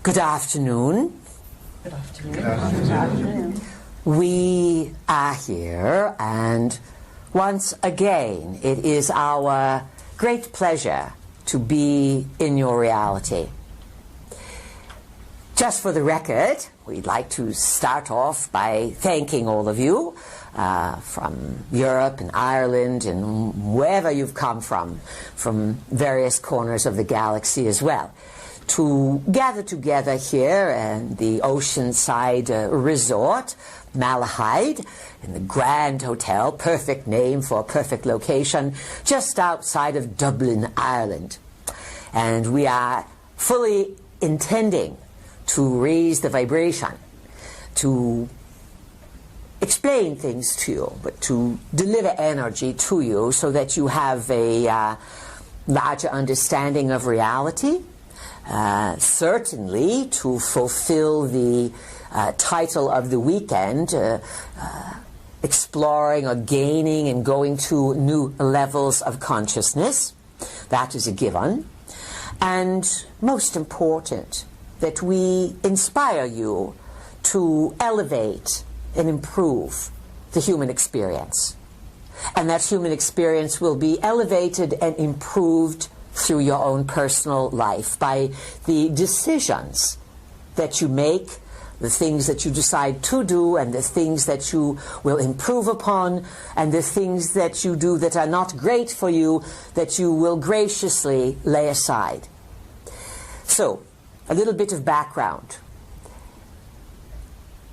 Good afternoon. Good afternoon. Good afternoon. Good afternoon. We are here, and once again, it is our great pleasure to be in your reality. Just for the record, we'd like to start off by thanking all of you from Europe and Ireland and wherever you've come from various corners of the galaxy as well, to gather together here in the Oceanside Resort, Malahide, in the Grand Hotel, perfect name for a perfect location, just outside of Dublin, Ireland. And we are fully intending to raise the vibration, to explain things to you, but to deliver energy to you so that you have a larger understanding of reality. Certainly to fulfill the title of the weekend, exploring or gaining and going to new levels of consciousness. That is a given. And most important, that we inspire you to elevate and improve the human experience. And that human experience will be elevated and improved through your own personal life by the decisions that you make, the things that you decide to do, and the things that you will improve upon, and the things that you do that are not great for you, that you will graciously lay aside. So, a little bit of background.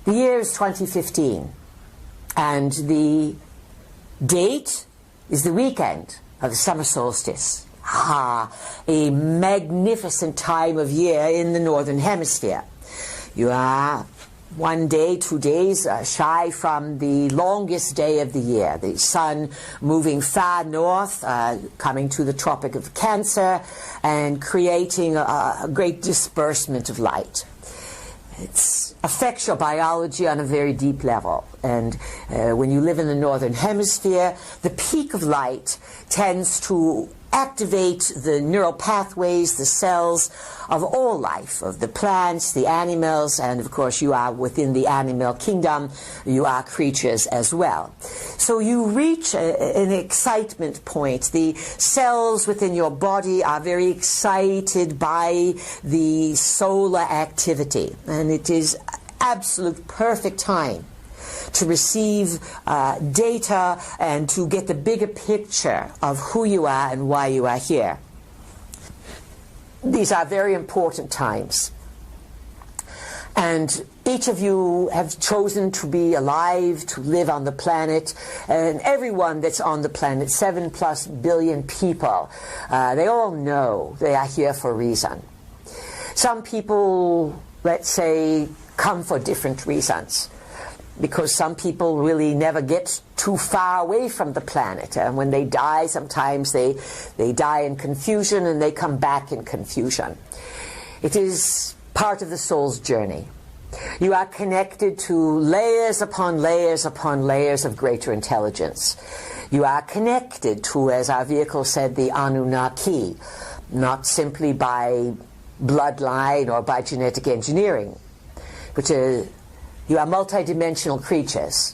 The year is 2015, and the date is the weekend of the summer solstice. A magnificent time of year in the Northern Hemisphere. You are 1 day, 2 days shy from the longest day of the year. The sun moving far north, coming to the Tropic of Cancer, and creating a great disbursement of light. It affects your biology on a very deep level. And when you live in the Northern Hemisphere, the peak of light tends to activate the neural pathways, the cells of all life, of the plants, the animals, and of course you are within the animal kingdom, you are creatures as well. So you reach an excitement point. The cells within your body are very excited by the solar activity, and it is absolute perfect time to receive data and to get the bigger picture of who you are and why you are here. These are very important times. And each of you have chosen to be alive, to live on the planet, and everyone that's on the planet, 7+ billion people, they all know they are here for a reason. Some people, let's say, come for different reasons, because some people really never get too far away from the planet. And when they die, sometimes they die in confusion and they come back in confusion. It is part of the soul's journey. You are connected to layers upon layers upon layers of greater intelligence. You are connected to, as our vehicle said, the Anunnaki, not simply by bloodline or by genetic engineering, which is you are multidimensional creatures,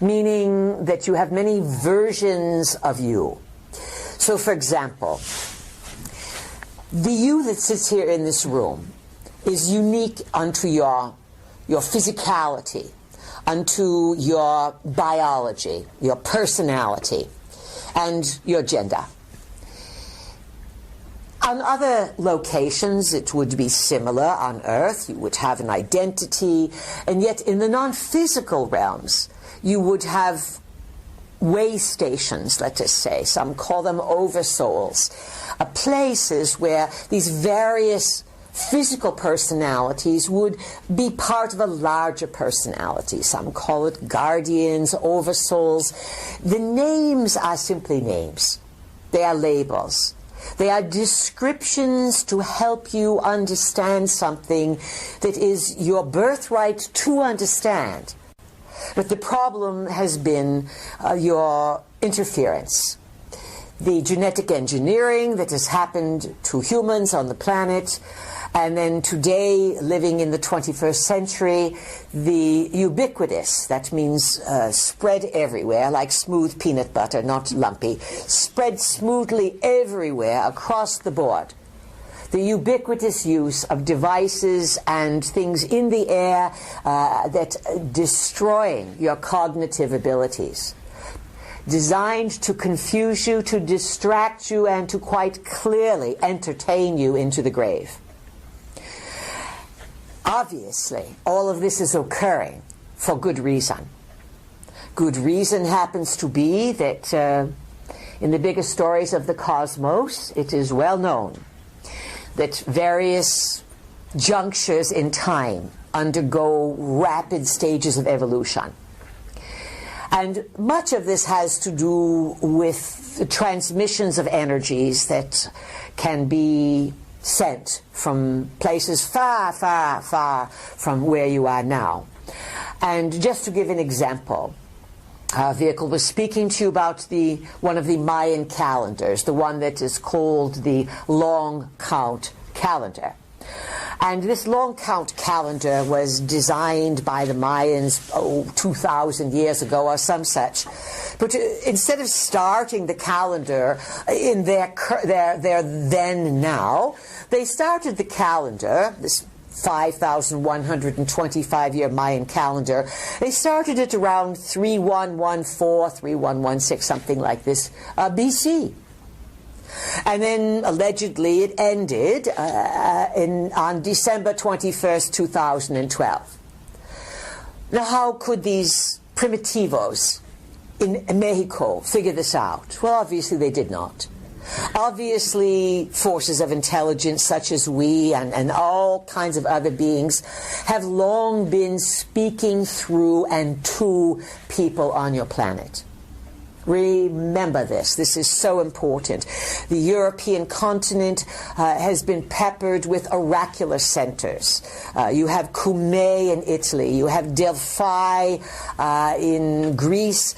meaning that you have many versions of you. So, for example, the you that sits here in this room is unique unto your physicality, unto your biology, your personality, and your gender. On other locations, it would be similar. On Earth, you would have an identity, and yet in the non-physical realms, you would have way stations, let us say. Some call them oversouls, places where these various physical personalities would be part of a larger personality. Some call it guardians, oversouls. The names are simply names. They are labels. They are descriptions to help you understand something that is your birthright to understand. But the problem has been your interference. The genetic engineering that has happened to humans on the planet And then today, living in the 21st century, the ubiquitous, that means spread everywhere, like smooth peanut butter, not lumpy, spread smoothly everywhere across the board. The ubiquitous use of devices and things in the air that destroying your cognitive abilities, designed to confuse you, to distract you, and to quite clearly entertain you into the grave. Obviously, all of this is occurring for good reason. Good reason happens to be that in the biggest stories of the cosmos, it is well known that various junctures in time undergo rapid stages of evolution. And much of this has to do with the transmissions of energies that can be sent from places far, far, far from where you are now. And just to give an example, our vehicle was speaking to you about one of the Mayan calendars, the one that is called the long count calendar. And this long count calendar was designed by the Mayans 2,000 years ago or some such. But instead of starting the calendar in their then now, they started the calendar, this 5,125-year Mayan calendar, they started it around 3114, 3116, something like this, BC. And then, allegedly, it ended on December 21st, 2012. Now, how could these primitivos in Mexico figure this out? Well, obviously, they did not. Obviously, forces of intelligence such as we and all kinds of other beings have long been speaking through and to people on your planet. Remember this. This is so important. The European continent has been peppered with oracular centers. You have Cumae in Italy. You have Delphi in Greece.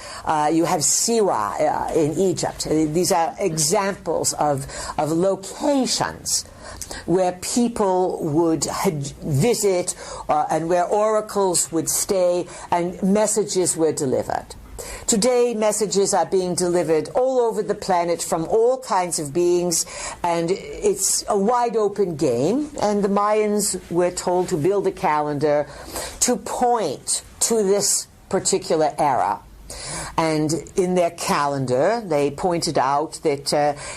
You have Siwa in Egypt. These are examples of locations where people would visit and where oracles would stay and messages were delivered. Today, messages are being delivered all over the planet from all kinds of beings, and it's a wide-open game. And the Mayans were told to build a calendar to point to this particular era. And in their calendar, they pointed out that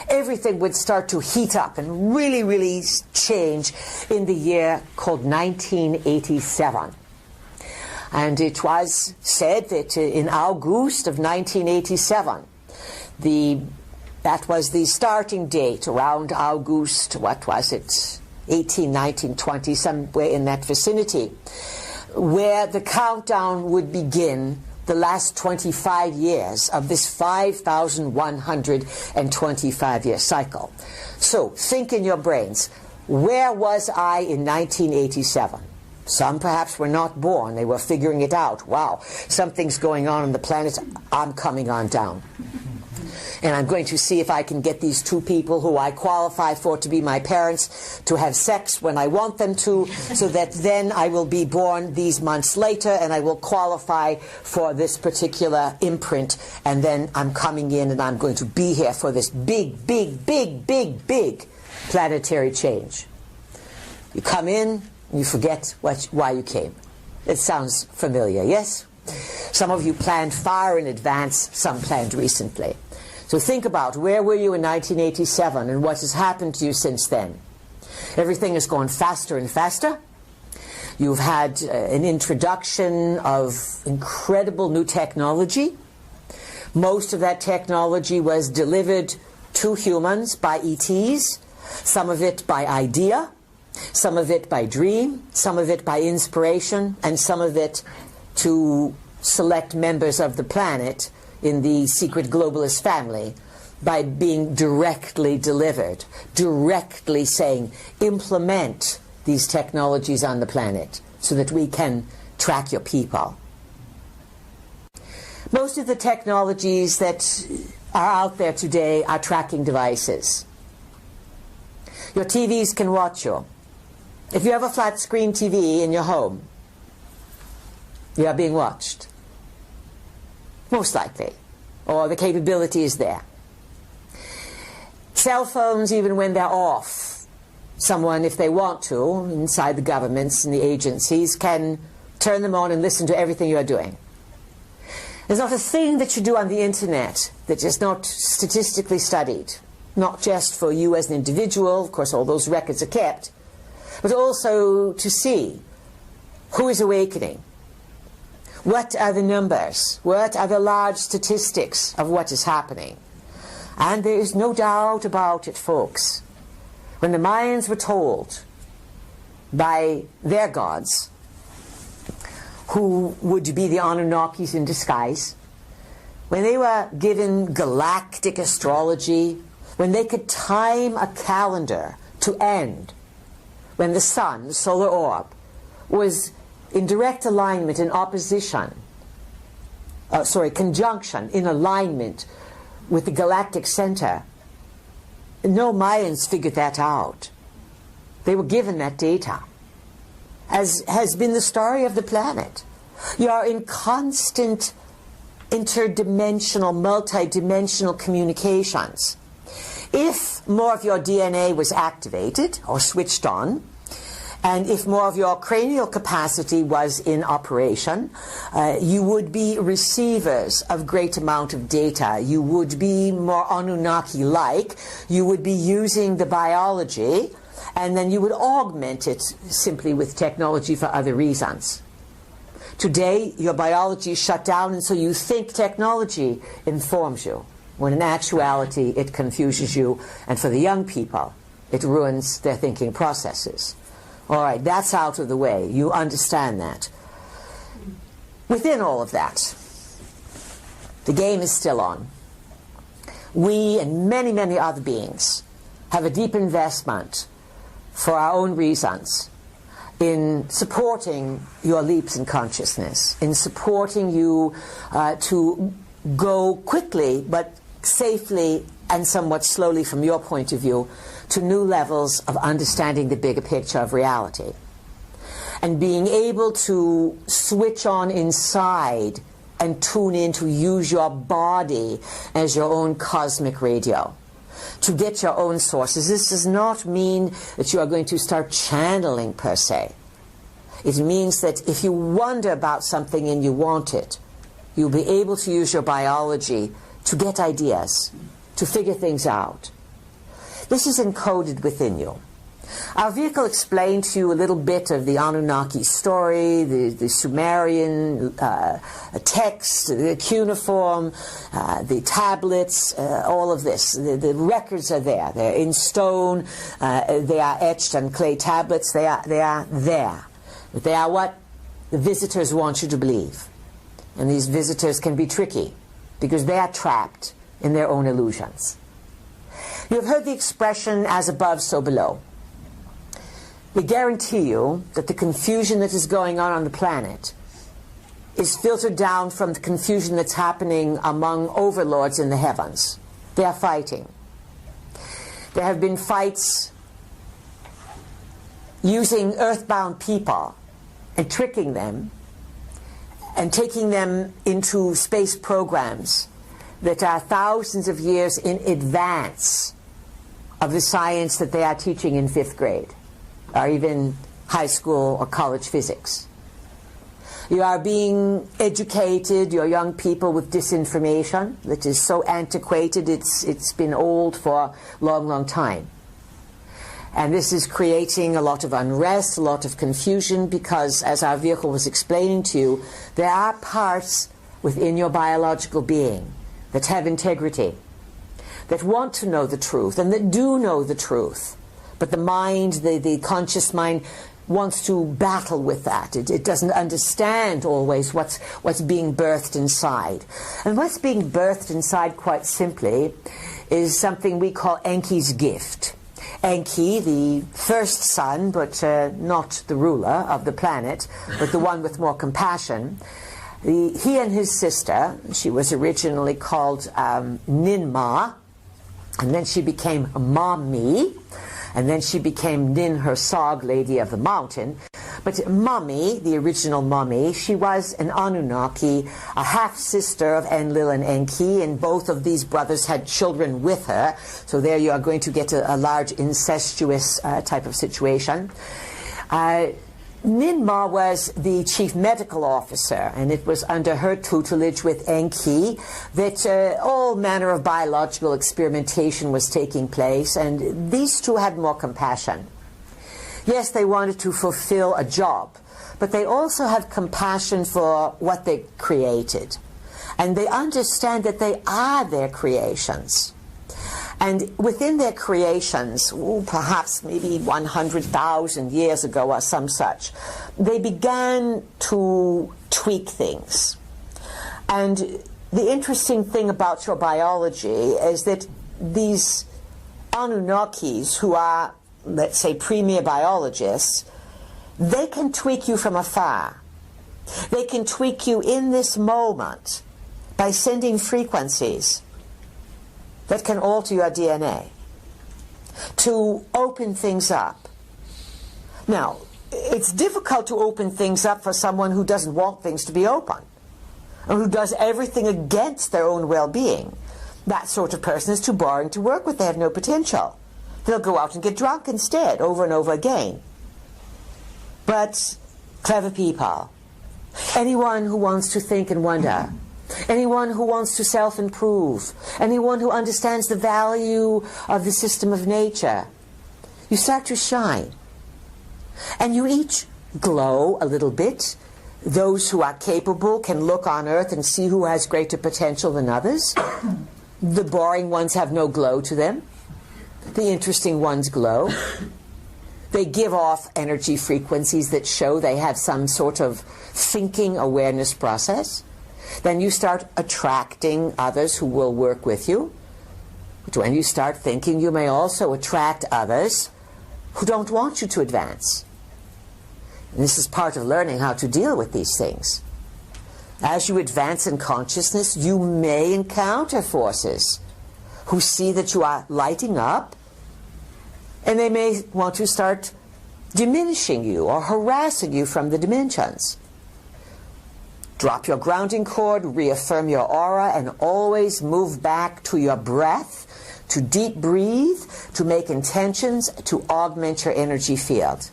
everything would start to heat up and really, really change in the year called 1987. And it was said that in August of 1987, that was the starting date, around August, what was it, 18, 19, 20, somewhere in that vicinity, where the countdown would begin the last 25 years of this 5,125-year cycle. So think in your brains, where was I in 1987? Some perhaps were not born. They were figuring it out. Wow, something's going on the planet. I'm coming on down. And I'm going to see if I can get these two people who I qualify for to be my parents to have sex when I want them to, so that then I will be born these months later and I will qualify for this particular imprint. And then I'm coming in and I'm going to be here for this big, big, big, big, big planetary change. You come in, you forget why you came. It sounds familiar, yes? Some of you planned far in advance, some planned recently. So think about, where were you in 1987 and what has happened to you since then? Everything has gone faster and faster. You've had an introduction of incredible new technology. Most of that technology was delivered to humans by ETs, some of it by idea, some of it by dream, some of it by inspiration, and some of it to select members of the planet in the secret globalist family by being directly delivered, directly saying, implement these technologies on the planet so that we can track your people. Most of the technologies that are out there today are tracking devices. Your TVs can watch you. If you have a flat screen TV in your home, you are being watched. Most likely. Or the capability is there. Cell phones, even when they're off, someone, if they want to, inside the governments and the agencies, can turn them on and listen to everything you are doing. There's not a thing that you do on the internet that is not statistically studied. Not just for you as an individual, of course all those records are kept, but also to see who is awakening. What are the numbers? What are the large statistics of what is happening? And there is no doubt about it, folks. When the Mayans were told by their gods, who would be the Anunnakis in disguise, when they were given galactic astrology, when they could time a calendar to end, when the sun, the solar orb, was in direct alignment, in opposition, conjunction, in alignment with the galactic center, no Mayans figured that out. They were given that data, as has been the story of the planet. You are in constant interdimensional, multidimensional communications. If more of your DNA was activated or switched on, and if more of your cranial capacity was in operation, you would be receivers of great amount of data. You would be more Anunnaki-like. You would be using the biology, and then you would augment it simply with technology for other reasons. Today, your biology is shut down, and so you think technology informs you, when in actuality it confuses you, and for the young people, it ruins their thinking processes. All right, that's out of the way. You understand that. Within all of that, the game is still on. We and many, many other beings have a deep investment for our own reasons in supporting your leaps in consciousness, in supporting you to go quickly but safely and somewhat slowly from your point of view to new levels of understanding the bigger picture of reality. And being able to switch on inside and tune in to use your body as your own cosmic radio, to get your own sources. This does not mean that you are going to start channeling per se. It means that if you wonder about something and you want it, you'll be able to use your biology to get ideas, to figure things out. This is encoded within you. Our vehicle explained to you a little bit of the Anunnaki story, the Sumerian text, the cuneiform, the tablets, all of this. The records are there. They're in stone. They are etched on clay tablets. They are there. But they are what the visitors want you to believe. And these visitors can be tricky because they are trapped in their own illusions. You have heard the expression, as above, so below. We guarantee you that the confusion that is going on the planet is filtered down from the confusion that's happening among overlords in the heavens. They are fighting. There have been fights using earthbound people and tricking them and taking them into space programs that are thousands of years in advance of the science that they are teaching in 5th grade, or even high school or college physics. You are being educated, your young people, with disinformation that is so antiquated, it's been old for a long, long time. And this is creating a lot of unrest, a lot of confusion, because, as our vehicle was explaining to you, there are parts within your biological being that have integrity, that want to know the truth, and that do know the truth. But the mind, the conscious mind, wants to battle with that. It doesn't understand always what's being birthed inside. And what's being birthed inside, quite simply, is something we call Enki's gift. Enki, the first son, but not the ruler of the planet, but the one with more compassion, he and his sister, she was originally called Ninma, and then she became Mami, and then she became Nin Hersog, Lady of the Mountain. But Mummy, the original Mummy, she was an Anunnaki, a half-sister of Enlil and Enki, and both of these brothers had children with her. So there you are going to get a large incestuous type of situation. Ninmah was the chief medical officer, and it was under her tutelage with Enki that all manner of biological experimentation was taking place, and these two had more compassion. Yes, they wanted to fulfill a job, but they also have compassion for what they created. And they understand that they are their creations. And within their creations, perhaps maybe 100,000 years ago or some such, they began to tweak things. And the interesting thing about your biology is that these Anunnakis, who are, let's say, premier biologists, they can tweak you from afar. They can tweak you in this moment by sending frequencies that can alter your DNA to open things up. Now, it's difficult to open things up for someone who doesn't want things to be open, or who does everything against their own well-being. That sort of person is too boring to work with. They have no potential. They'll go out and get drunk instead, over and over again. But clever people, anyone who wants to think and wonder, anyone who wants to self-improve, anyone who understands the value of the system of nature, you start to shine. And you each glow a little bit. Those who are capable can look on Earth and see who has greater potential than others. The boring ones have no glow to them. The interesting ones glow. They give off energy frequencies that show they have some sort of thinking awareness process. Then you start attracting others who will work with you. But when you start thinking, you may also attract others who don't want you to advance. And this is part of learning how to deal with these things. As you advance in consciousness, you may encounter forces who see that you are lighting up, and they may want to start diminishing you or harassing you from the dimensions. Drop your grounding cord, reaffirm your aura, and always move back to your breath, to deep breathe, to make intentions, to augment your energy field.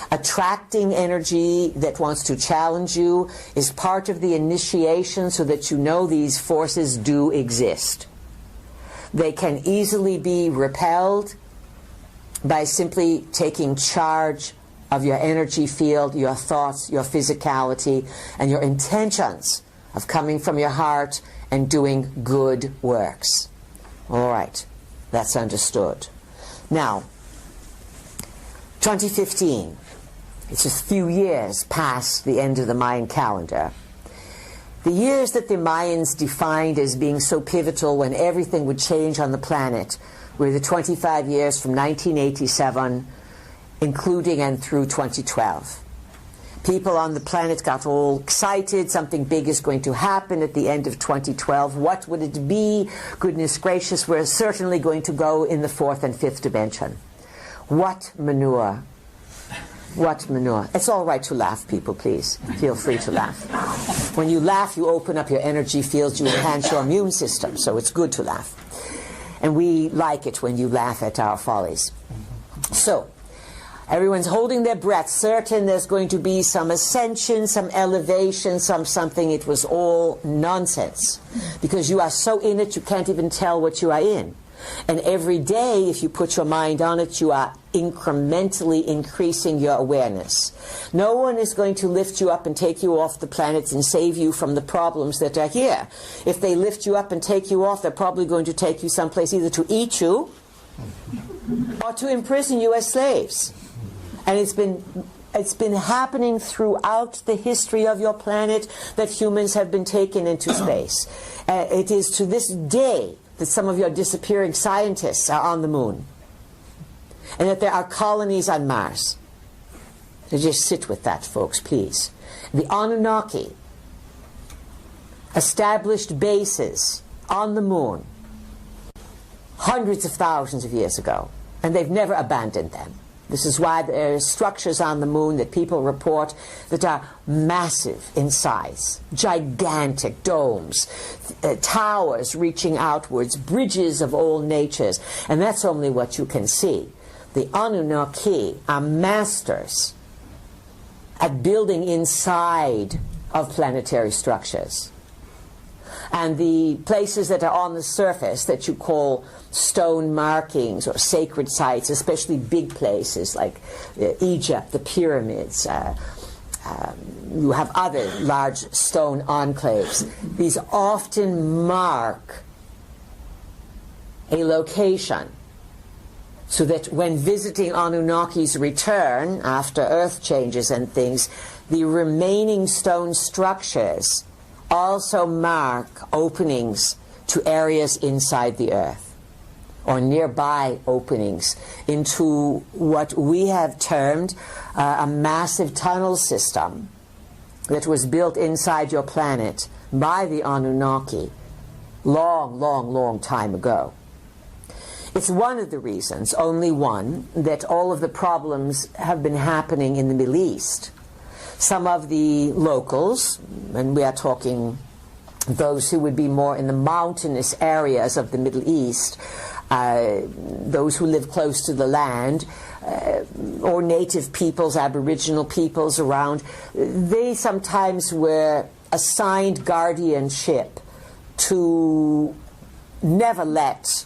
Attracting energy that wants to challenge you is part of the initiation so that you know these forces do exist. They can easily be repelled by simply taking charge of your energy field, your thoughts, your physicality, and your intentions of coming from your heart and doing good works. All right, that's understood. Now, 2015, it's a few years past the end of the Mayan calendar. The years that the Mayans defined as being so pivotal when everything would change on the planet were the 25 years from 1987, including and through 2012. People on the planet got all excited. Something big is going to happen at the end of 2012. What would it be? Goodness gracious, we're certainly going to go in the fourth and fifth dimension. What manure? What manure? It's all right to laugh, people, please. Feel free to laugh. When you laugh, you open up your energy fields, you enhance your immune system, so it's good to laugh. And we like it when you laugh at our follies. So, everyone's holding their breath, certain there's going to be some ascension, some elevation, something. It was all nonsense. Because you are so in it, you can't even tell what you are in. And every day, if you put your mind on it, you are incrementally increasing your awareness. No one is going to lift you up and take you off the planet and save you from the problems that are here. If they lift you up and take you off, they're probably going to take you someplace either to eat you or to imprison you as slaves. And it's been happening throughout the history of your planet that humans have been taken into space. It is to this day that some of your disappearing scientists are on the moon, and that there are colonies on Mars. So just sit with that, folks, please. The Anunnaki established bases on the moon hundreds of thousands of years ago, and they've never abandoned them. This is why there are structures on the moon that people report that are massive in size, gigantic domes, towers reaching outwards, bridges of all natures, and that's only what you can see. The Anunnaki are masters at building inside of planetary structures. And the places that are on the surface that you call stone markings or sacred sites, especially big places like Egypt, the pyramids, you have other large stone enclaves. These often mark a location so that when visiting Anunnaki's return after Earth changes and things, the remaining stone structures also mark openings to areas inside the Earth, or nearby openings into what we have termed a massive tunnel system that was built inside your planet by the Anunnaki long time ago. It's one of the reasons, only one, that all of the problems have been happening in the Middle East. Some of the locals, and we are talking those who would be more in the mountainous areas of the Middle East, those who live close to the land, or native peoples, aboriginal peoples around, they sometimes were assigned guardianship to never let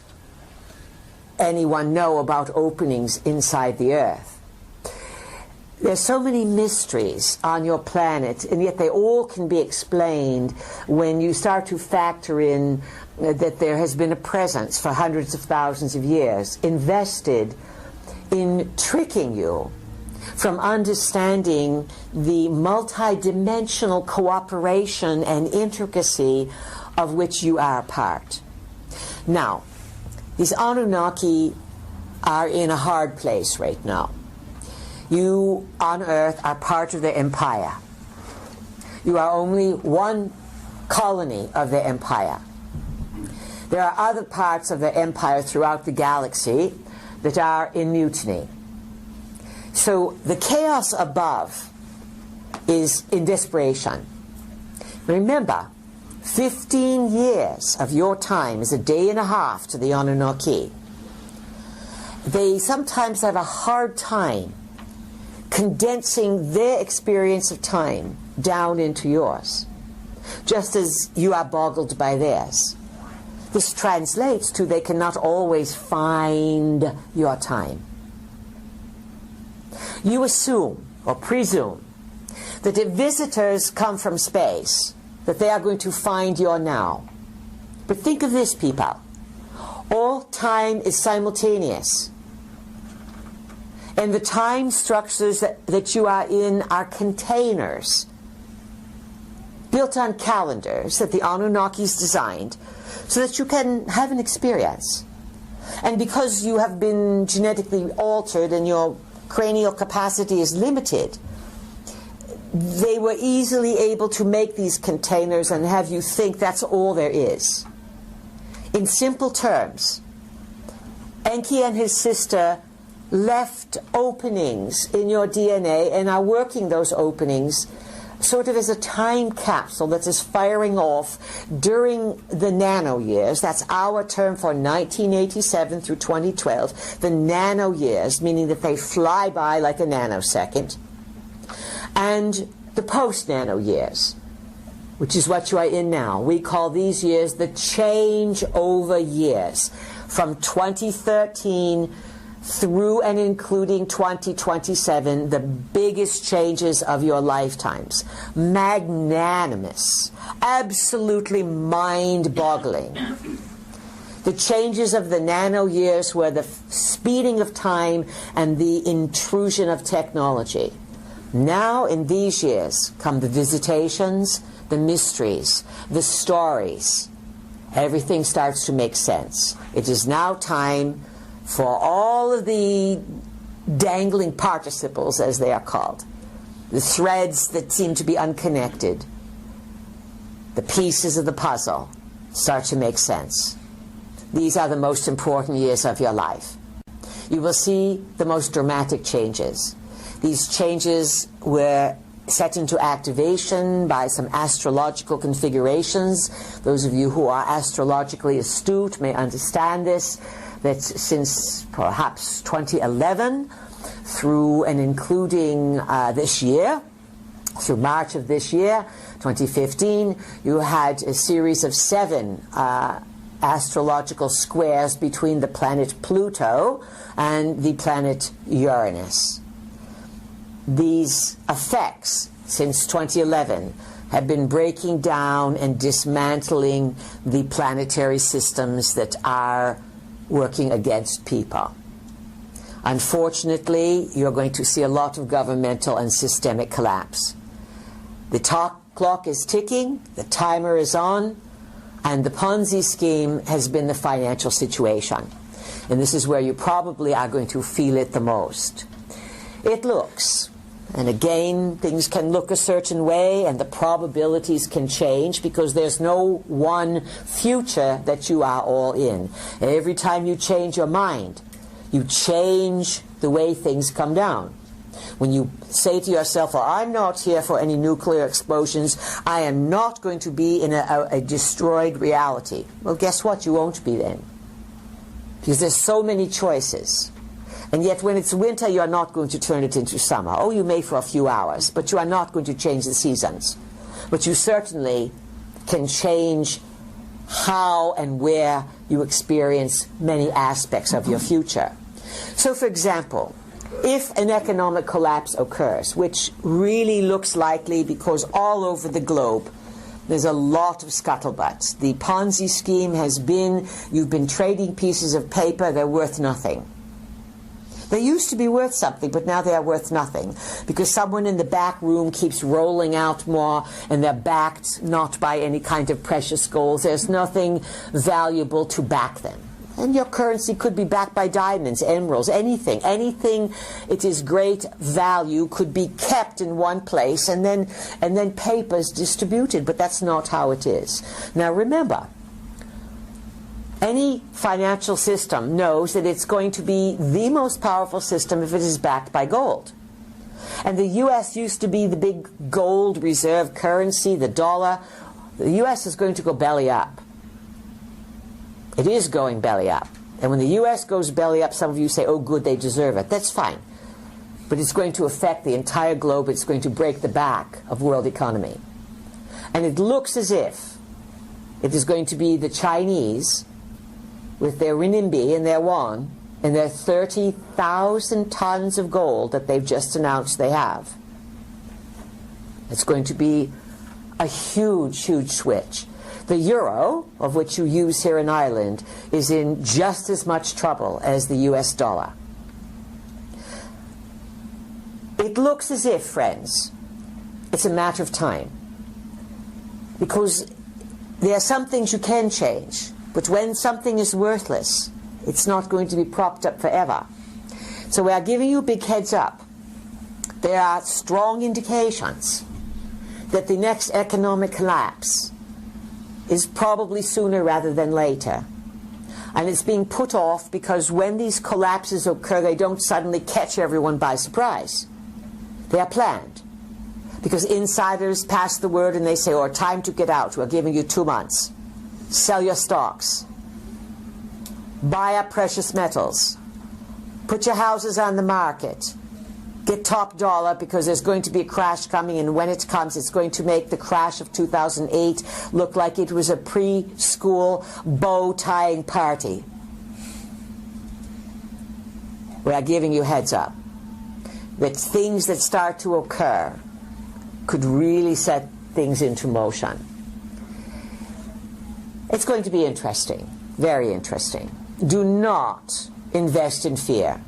anyone know about openings inside the Earth. There's so many mysteries on your planet, and yet they all can be explained when you start to factor in that there has been a presence for hundreds of thousands of years invested in tricking you from understanding the multidimensional cooperation and intricacy of which you are a part. Now, these Anunnaki are in a hard place right now. You on Earth are part of the empire. You are only one colony of the empire. There are other parts of the empire throughout the galaxy that are in mutiny. So the chaos above is in desperation. Remember, 15 years of your time is a day and a half to the Anunnaki. They sometimes have a hard time condensing their experience of time down into yours, just as you are boggled by theirs. This translates to they cannot always find your time. You assume or presume that if visitors come from space, that they are going to find your now. But think of this, people. All time is simultaneous. And the time structures that you are in are containers built on calendars that the Anunnakis designed so that you can have an experience. And because you have been genetically altered and your cranial capacity is limited, they were easily able to make these containers and have you think that's all there is. In simple terms, Enki and his sister left openings in your DNA and are working those openings sort of as a time capsule that is firing off during the nano years. That's our term for 1987 through 2012. The nano years, meaning that they fly by like a nanosecond. And the post-nano years, which is what you are in now. We call these years the changeover years, from 2013 through and including 2027, the biggest changes of your lifetimes. Magnanimous, absolutely mind-boggling. The changes of the nano years were the speeding of time and the intrusion of technology. Now, in these years, come the visitations, the mysteries, the stories. Everything starts to make sense. It is now time for all of the dangling participles, as they are called, the threads that seem to be unconnected, the pieces of the puzzle start to make sense. These are the most important years of your life. you will see the most dramatic changes. These changes were set into activation by some astrological configurations. Those of you who are astrologically astute may understand this, that since perhaps 2011 through and including this year, through March of this year, 2015, you had a series of 7 astrological squares between the planet Pluto and the planet Uranus. These effects, since 2011, have been breaking down and dismantling the planetary systems that are working against people. Unfortunately, you're going to see a lot of governmental and systemic collapse. The clock is ticking, the timer is on, and the Ponzi scheme has been the financial situation. And this is where you probably are going to feel it the most. It looks, and again, things can look a certain way and the probabilities can change because there's no one future that you are all in. Every time you change your mind, you change the way things come down. When you say to yourself, well, I'm not here for any nuclear explosions, I am not going to be in a destroyed reality. Well, guess what? You won't be then. Because there's so many choices. And yet when it's winter, you are not going to turn it into summer. Oh, you may for a few hours, but you are not going to change the seasons. But you certainly can change how and where you experience many aspects of your future. So, for example, if an economic collapse occurs, which really looks likely because all over the globe there's a lot of scuttlebutt. The Ponzi scheme has been, you've been trading pieces of paper, they're worth nothing. They used to be worth something, but now they are worth nothing because someone in the back room keeps rolling out more and they're backed not by any kind of precious gold. There's nothing valuable to back them. And your currency could be backed by diamonds, emeralds, anything. Anything it is great value could be kept in one place and then papers distributed, but that's not how it is. Now remember, any financial system knows that it's going to be the most powerful system if it is backed by gold. And the U.S. used to be the big gold reserve currency, the dollar. The U.S. is going to go belly up. It is going belly up. And when the U.S. goes belly up, some of you say, oh good, they deserve it. That's fine. But it's going to affect the entire globe. It's going to break the back of world economy. And it looks as if it is going to be the Chinese with their renminbi and their yuan and their 30,000 tons of gold that they've just announced they have. It's going to be a huge, huge switch. The euro, of which you use here in Ireland, is in just as much trouble as the US dollar. It looks as if, friends, it's a matter of time. Because there are some things you can change, but when something is worthless, it's not going to be propped up forever. So we are giving you a big heads up. There are strong indications that the next economic collapse is probably sooner rather than later. And it's being put off because when these collapses occur, they don't suddenly catch everyone by surprise. They are planned. Because insiders pass the word and they say, oh, time to get out. We're giving you 2 months. Sell your stocks. Buy up precious metals. Put your houses on the market. Get top dollar because there's going to be a crash coming, and when it comes, it's going to make the crash of 2008 look like it was a preschool bow-tying party. We are giving you heads up that things that start to occur could really set things into motion. It's going to be interesting, very interesting. Do not invest in fear.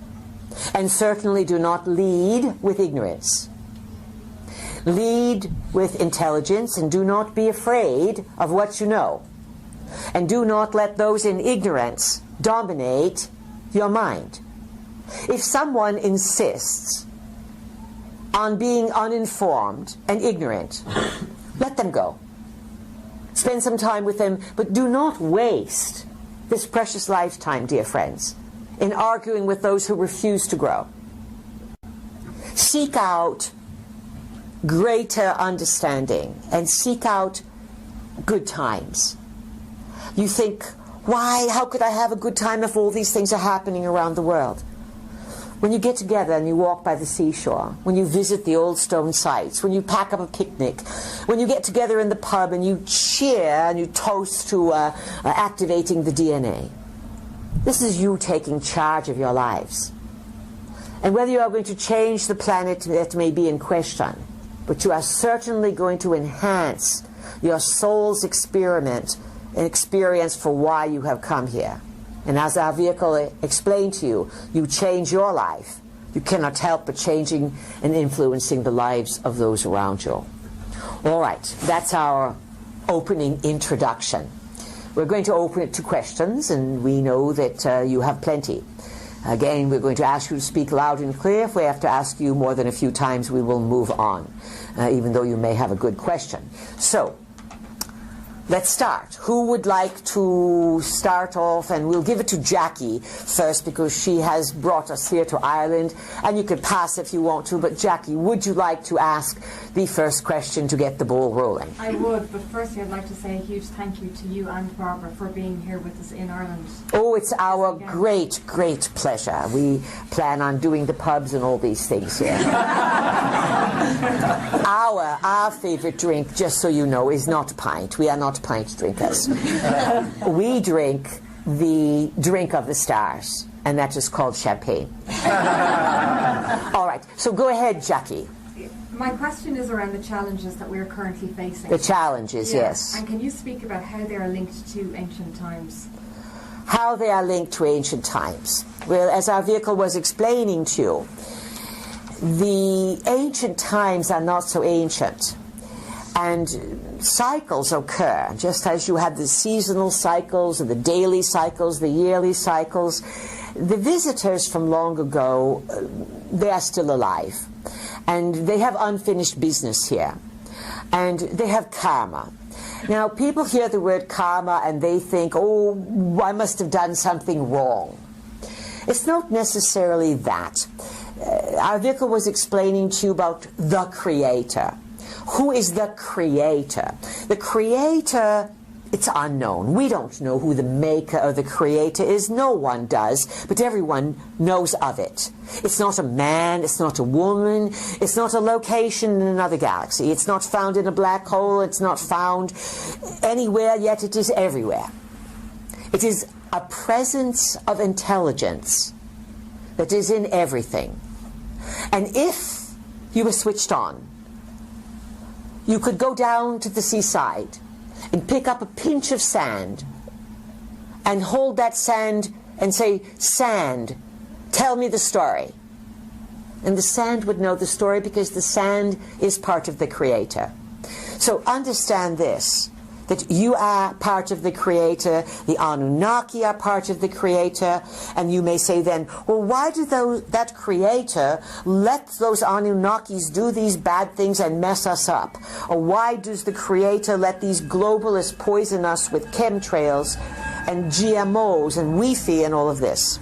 And certainly do not lead with ignorance. Lead with intelligence and do not be afraid of what you know. And do not let those in ignorance dominate your mind. If someone insists on being uninformed and ignorant, let them go. Spend some time with them, but do not waste this precious lifetime, dear friends, in arguing with those who refuse to grow. Seek out greater understanding and seek out good times. You think, why? How could I have a good time if all these things are happening around the world? When you get together and you walk by the seashore, when you visit the old stone sites, when you pack up a picnic, when you get together in the pub and you cheer and you toast to activating the DNA, this is you taking charge of your lives. And whether you are going to change the planet, that may be in question, but you are certainly going to enhance your soul's experience for why you have come here. And as our vehicle explained to you, you change your life. You cannot help but changing and influencing the lives of those around you. All right, that's our opening introduction. We're going to open it to questions, and we know that you have plenty. Again, we're going to ask you to speak loud and clear. If we have to ask you more than a few times, we will move on, even though you may have a good question. So, let's start. Who would like to start off? And we'll give it to Jackie first because she has brought us here to Ireland. And you can pass if you want to. But Jackie, would you like to ask the first question to get the ball rolling? I would, but firstly I'd like to say a huge thank you to you and Barbara for being here with us in Ireland. Oh, it's our great, great pleasure. We plan on doing the pubs and all these things here. Our favorite drink, just so you know, is not pint. We are not pint drinkers. We drink the drink of the stars, and that is called champagne. All right, so go ahead, Jackie. My question is around the challenges that we're currently facing. The challenges, yes. And can you speak about how they are linked to ancient times? How they are linked to ancient times. Well, as our vehicle was explaining to you, the ancient times are not so ancient. And cycles occur, just as you have the seasonal cycles, and the daily cycles, the yearly cycles. The visitors from long ago, they are still alive. And they have unfinished business here. And they have karma. Now, people hear the word karma and they think, oh, I must have done something wrong. It's not necessarily that. Our vehicle was explaining to you about the Creator. Who is the Creator? The Creator, it's unknown. We don't know who the maker or the Creator is. No one does, but everyone knows of it. It's not a man, it's not a woman, it's not a location in another galaxy. It's not found in a black hole, it's not found anywhere, yet it is everywhere. It is a presence of intelligence that is in everything. And if you were switched on, you could go down to the seaside and pick up a pinch of sand and hold that sand and say, "Sand, tell me the story." And the sand would know the story because the sand is part of the Creator. So understand this, that you are part of the Creator, the Anunnaki are part of the Creator, and you may say then, well, why do that Creator let those Anunnakis do these bad things and mess us up? Or why does the Creator let these globalists poison us with chemtrails and GMOs and Wi-Fi and all of this?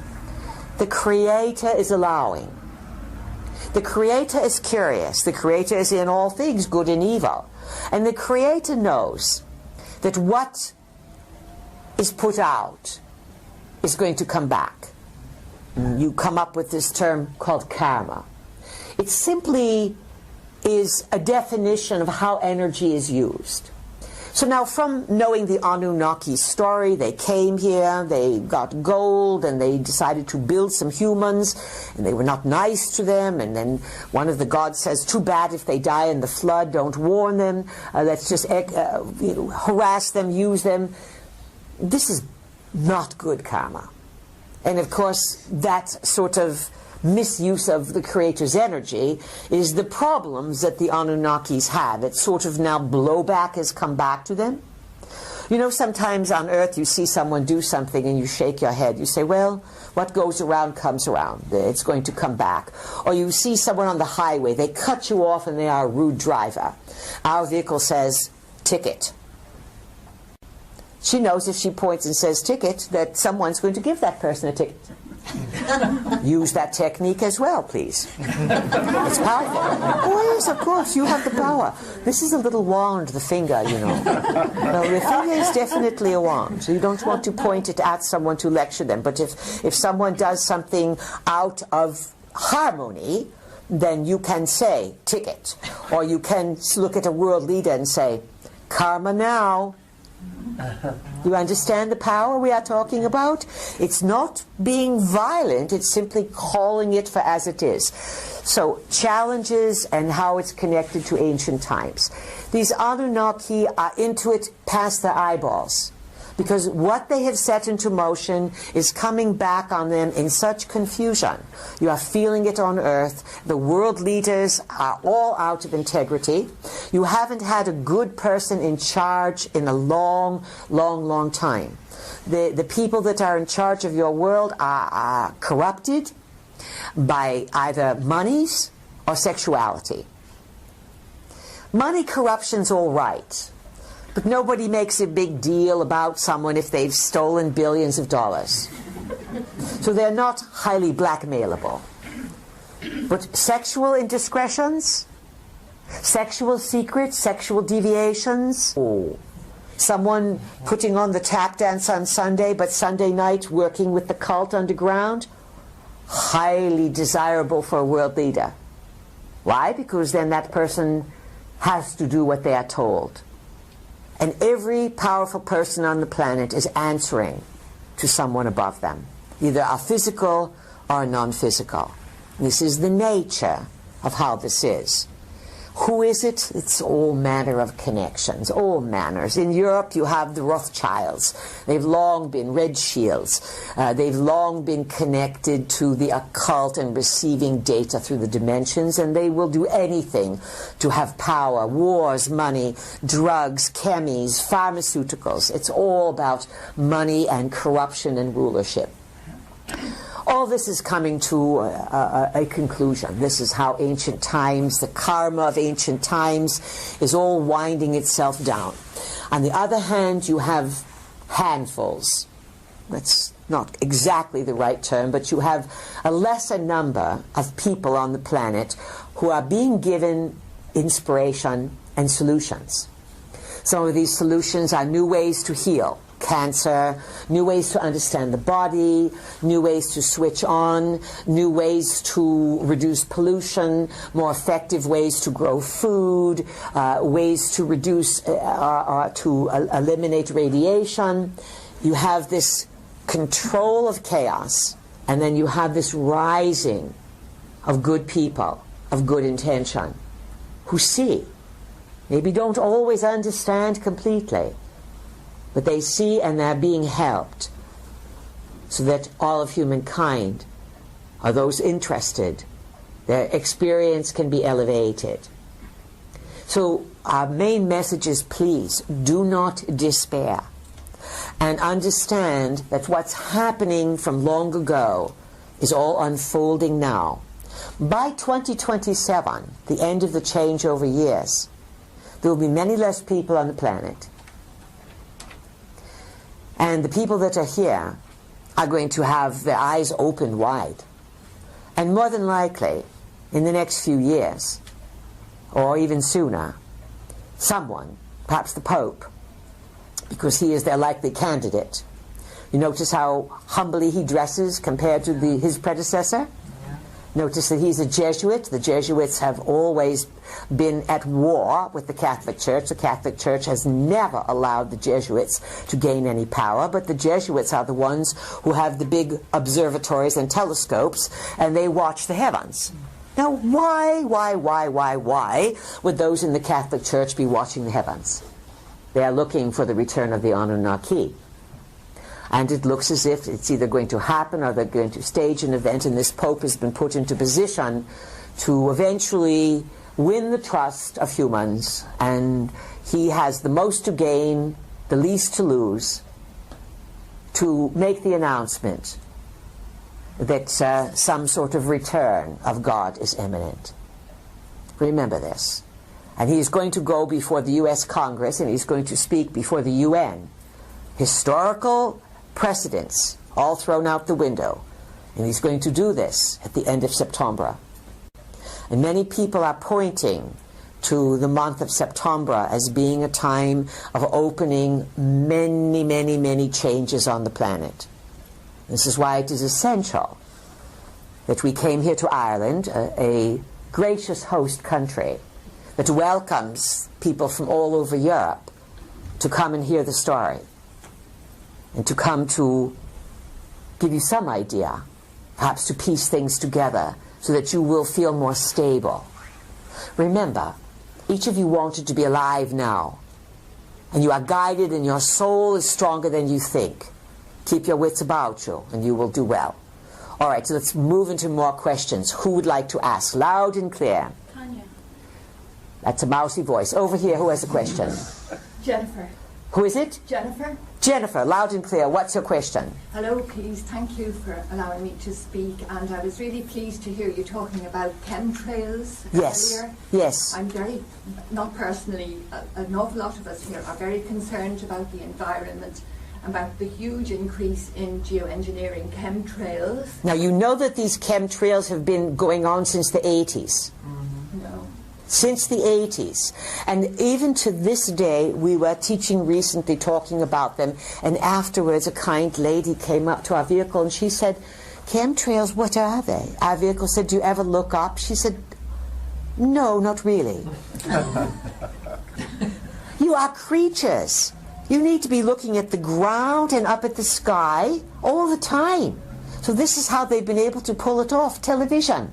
The Creator is allowing. The Creator is curious. The Creator is in all things, good and evil. And the Creator knows that what is put out is going to come back. You come up with this term called karma. It simply is a definition of how energy is used. So now, from knowing the Anunnaki story, they came here, they got gold, and they decided to build some humans, and they were not nice to them, and then one of the gods says, too bad if they die in the flood, don't warn them, let's just harass them, use them. This is not good karma. And of course, that sort of misuse of the Creator's energy is the problems that the Anunnakis have. It's sort of now blowback has come back to them. You know, sometimes on Earth you see someone do something and you shake your head. You say, well, what goes around comes around. It's going to come back. Or you see someone on the highway, they cut you off and they are a rude driver. Our vehicle says, ticket. She knows if she points and says ticket that someone's going to give that person a ticket. Use that technique as well, please. It's powerful. Oh yes, of course, you have the power. This is a little wand, the finger, you know. Well, the finger is definitely a wand. So you don't want to point it at someone to lecture them. But if someone does something out of harmony, then you can say, ticket. Or you can look at a world leader and say, karma now. You understand the power we are talking about? It's not being violent, it's simply calling it for as it is. So, challenges and how it's connected to ancient times. These Anunnaki are into it past their eyeballs, because what they have set into motion is coming back on them in such confusion. You are feeling it on Earth. The world leaders are all out of integrity. You haven't had a good person in charge in a long, long, long time. The people that are in charge of your world are corrupted by either monies or sexuality. Money corruption's all right. But nobody makes a big deal about someone if they've stolen billions of dollars. So they're not highly blackmailable. But sexual indiscretions, sexual secrets, sexual deviations, someone putting on the tap dance on Sunday, but Sunday night working with the cult underground, highly desirable for a world leader. Why? Because then that person has to do what they are told. And every powerful person on the planet is answering to someone above them, either a physical or a non-physical. This is the nature of how this is. Who is it? It's all manner of connections, all manners. In Europe, you have the Rothschilds. They've long been Red Shields. They've long been connected to the occult and receiving data through the dimensions, and they will do anything to have power. Wars, money, drugs, chemies, pharmaceuticals. It's all about money and corruption and rulership. All this is coming to a conclusion. This is how ancient times, the karma of ancient times, is all winding itself down. On the other hand, you have handfuls. That's not exactly the right term, but you have a lesser number of people on the planet who are being given inspiration and solutions. Some of these solutions are new ways to heal cancer, new ways to understand the body, new ways to switch on, new ways to reduce pollution, more effective ways to grow food, ways to reduce to eliminate radiation. You have this control of chaos, and then you have this rising of good people, of good intention, who see, maybe don't always understand completely, but they see and they're being helped, so that all of humankind, or those interested, their experience can be elevated. So our main message is, please do not despair, and understand that what's happening from long ago is all unfolding now. By 2027, the end of the changeover years, there will be many less people on the planet. And the people that are here are going to have their eyes opened wide. And more than likely, in the next few years, or even sooner, someone, perhaps the Pope, because he is their likely candidate. You notice how humbly he dresses compared to his predecessor? Notice that he's a Jesuit. The Jesuits have always been at war with the Catholic Church. The Catholic Church has never allowed the Jesuits to gain any power, but the Jesuits are the ones who have the big observatories and telescopes, and they watch the heavens. Now, why would those in the Catholic Church be watching the heavens? They are looking for the return of the Anunnaki. And it looks as if it's either going to happen or they're going to stage an event, and this Pope has been put into position to eventually win the trust of humans, and he has the most to gain, the least to lose, to make the announcement that some sort of return of God is imminent. Remember this. And he's going to go before the U.S. Congress, and he's going to speak before the UN. Historical precedents all thrown out the window. And he's going to do this at the end of September. And many people are pointing to the month of September as being a time of opening many, many, many changes on the planet. This is why it is essential that we came here to Ireland, a gracious host country that welcomes people from all over Europe to come and hear the story and to come to give you some idea, perhaps to piece things together so that you will feel more stable. Remember, each of you wanted to be alive now, and you are guided and your soul is stronger than you think. Keep your wits about you and you will do well. All right, so let's move into more questions. Who would like to ask? Loud and clear. Tanya. That's a mousy voice. Over here, who has a question? Jennifer. Who is it? Jennifer. Jennifer, loud and clear. What's your question? Hello, please. Thank you for allowing me to speak. And I was really pleased to hear you talking about chemtrails earlier. Yes. I'm very, not personally, an awful lot of us here are very concerned about the environment, about the huge increase in geoengineering chemtrails. Now, you know that these chemtrails have been going on since the 80s. No. Since the 80s. And even to this day, we were teaching recently, talking about them, and afterwards a kind lady came up to our vehicle and she said, chemtrails, what are they? Our vehicle said, do you ever look up? She said, no, not really. You are creatures. You need to be looking at the ground and up at the sky all the time. So this is how they've been able to pull it off. Television.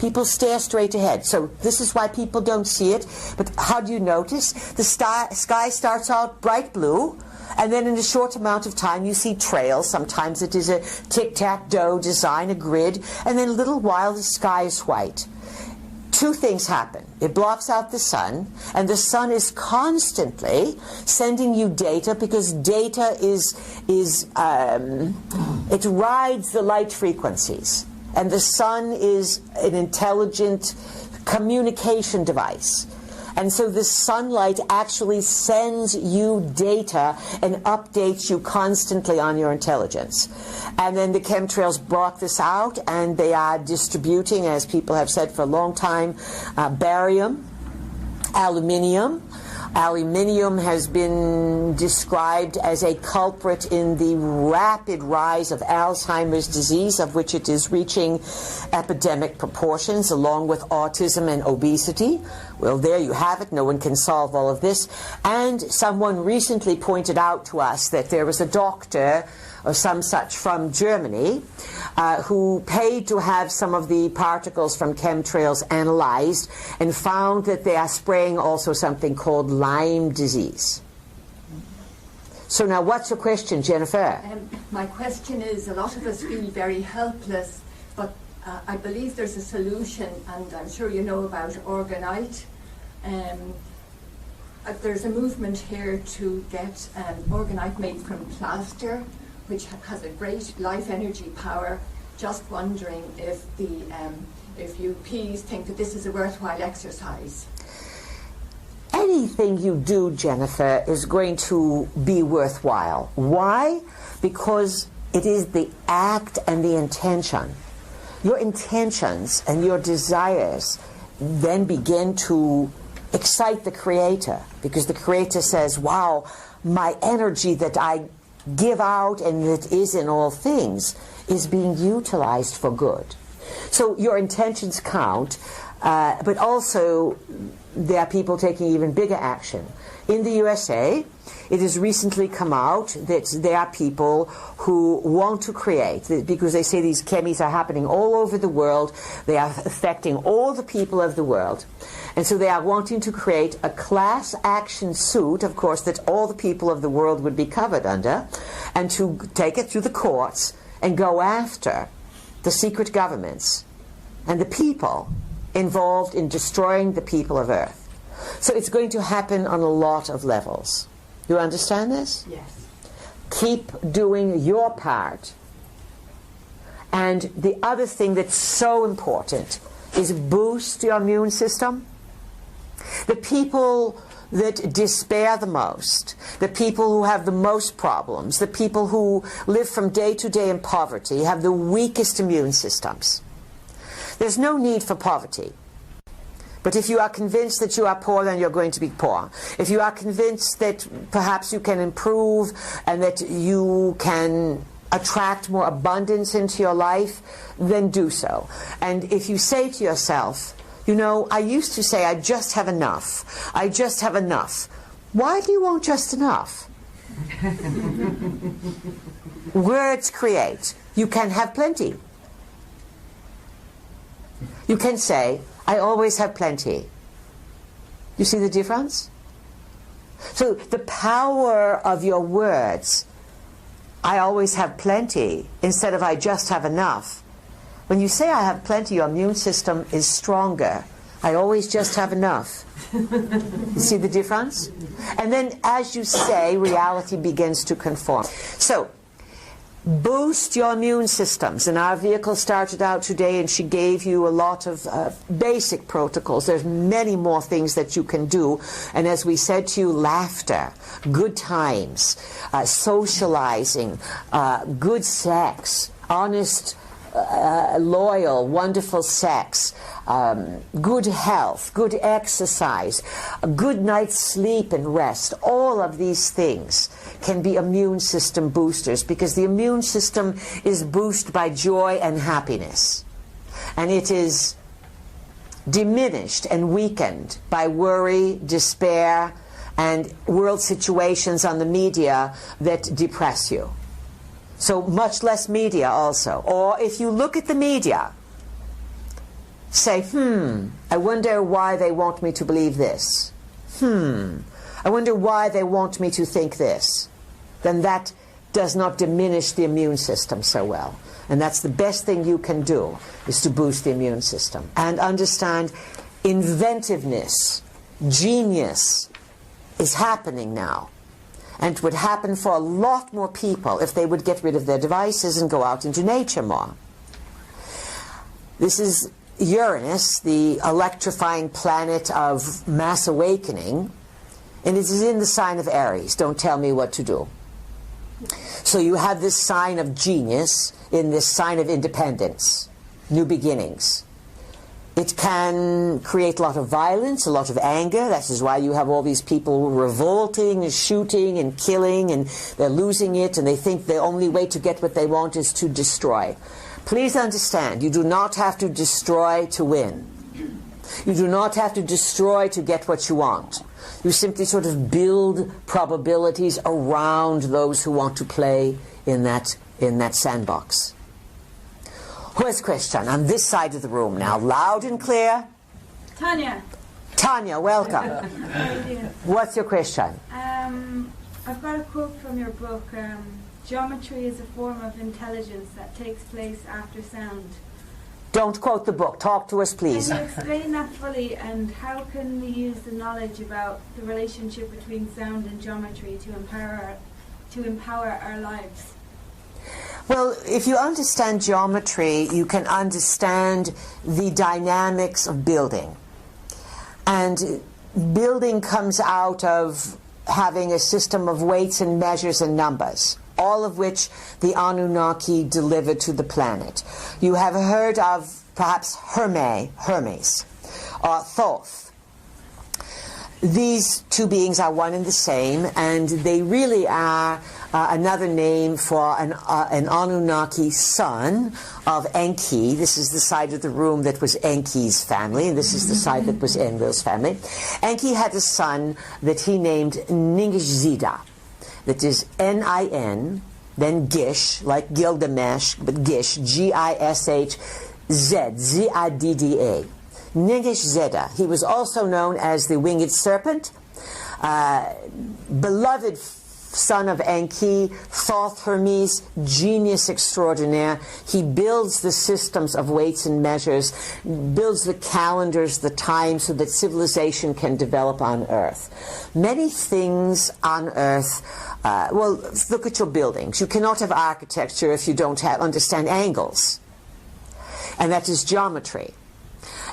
People stare straight ahead. So this is why people don't see it. But how do you notice? The sky starts out bright blue, and then in a short amount of time you see trails. Sometimes it is a tic-tac-toe design, a grid, and then a little while the sky is white. Two things happen. It blocks out the sun, and the sun is constantly sending you data because data it rides the light frequencies. And the sun is an intelligent communication device. And so the sunlight actually sends you data and updates you constantly on your intelligence. And then the chemtrails block this out, and they are distributing, as people have said for a long time, barium, aluminium. Aluminium has been described as a culprit in the rapid rise of Alzheimer's disease, of which it is reaching epidemic proportions, along with autism and obesity. Well, there you have it. No one can solve all of this. And someone recently pointed out to us that there was a doctor or some such from Germany who paid to have some of the particles from chemtrails analyzed and found that they are spraying also something called Lyme disease. So now what's your question, Jennifer? My question is, a lot of us feel very helpless, but I believe there's a solution, and I'm sure you know about Orgonite. There's a movement here to get Orgonite made from plaster, which has a great life energy power. Just wondering if you please think that this is a worthwhile exercise. Anything you do, Jennifer, is going to be worthwhile. Why? Because it is the act and the intention. Your intentions and your desires then begin to excite the Creator, because the Creator says, wow, my energy that I give out and that is in all things is being utilized for good. So your intentions count, but also there are people taking even bigger action. In the USA, it has recently come out that there are people who want to create, because they say these chemis are happening all over the world, they are affecting all the people of the world. And so they are wanting to create a class action suit, of course, that all the people of the world would be covered under, and to take it through the courts and go after the secret governments and the people involved in destroying the people of Earth. So it's going to happen on a lot of levels. You understand this? Yes. Keep doing your part. And the other thing that's so important is boost your immune system. The people that despair the most, the people who have the most problems, the people who live from day to day in poverty, have the weakest immune systems. There's no need for poverty. But if you are convinced that you are poor, then you're going to be poor. If you are convinced that perhaps you can improve and that you can attract more abundance into your life, then do so. And if you say to yourself, you know, I used to say I just have enough. I just have enough. Why do you want just enough? Words create. You can have plenty. You can say, I always have plenty. You see the difference? So the power of your words, I always have plenty, instead of I just have enough. When you say I have plenty, your immune system is stronger. I always just have enough. You see the difference? And then as you say, reality begins to conform. So, boost your immune systems. And our vehicle started out today and she gave you a lot of basic protocols. There's many more things that you can do. And as we said to you, laughter, good times, socializing, good sex, honest, loyal, wonderful sex, good health, good exercise, a good night's sleep and rest. All of these things can be immune system boosters, because the immune system is boosted by joy and happiness. And it is diminished and weakened by worry, despair, and world situations on the media that depress you. So much less media also. Or if you look at the media, say, I wonder why they want me to believe this. I wonder why they want me to think this. Then that does not diminish the immune system so well. And that's the best thing you can do, is to boost the immune system. And understand inventiveness, genius is happening now. And it would happen for a lot more people if they would get rid of their devices and go out into nature more. This is Uranus, the electrifying planet of mass awakening, and it is in the sign of Aries. Don't tell me what to do. So you have this sign of genius in this sign of independence, new beginnings. It can create a lot of violence, a lot of anger. That is why you have all these people revolting and shooting and killing, and they're losing it, and they think the only way to get what they want is to destroy. Please understand, you do not have to destroy to win. You do not have to destroy to get what you want. You simply sort of build probabilities around those who want to play in that sandbox. Who has a question? On this side of the room now, loud and clear. Tanya. Tanya, welcome. How are you doing? What's your question? I've got a quote from your book. Geometry is a form of intelligence that takes place after sound. Don't quote the book. Talk to us, please. Can you explain that fully, and how can we use the knowledge about the relationship between sound and geometry to empower our lives? Well, if you understand geometry, you can understand the dynamics of building. And building comes out of having a system of weights and measures and numbers, all of which the Anunnaki delivered to the planet. You have heard of perhaps Hermes, or Thoth. These two beings are one and the same, and they really are another name for an Anunnaki son of Enki. This is the side of the room that was Enki's family, and this is the side that was Enlil's family. Enki had a son that he named Ningishzida. That is N-I-N, then Gish, like Gilgamesh, but Gish, G-I-S-H-Z, Z-I-D-D-A. Ningishzida. He was also known as the winged serpent, beloved son of Enki, Thoth Hermes, genius extraordinaire. He builds the systems of weights and measures, builds the calendars, the time, so that civilization can develop on Earth. Many things on Earth, well, look at your buildings. You cannot have architecture if you don't understand angles. And that is geometry.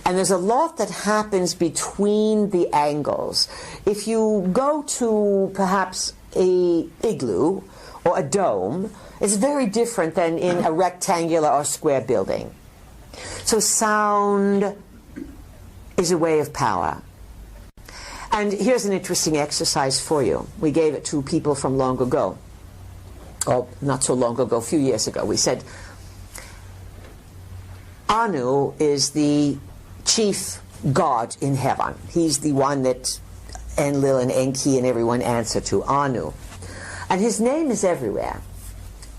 And there's a lot that happens between the angles. If you go to perhaps a igloo or a dome, it's very different than in a rectangular or square building. So sound is a way of power. And here's an interesting exercise for you. We gave it to people from long ago. Oh, not so long ago, a few years ago. We said, Anu is the chief god in heaven. He's the one that Enlil and Enki and everyone answer to, Anu. And his name is everywhere.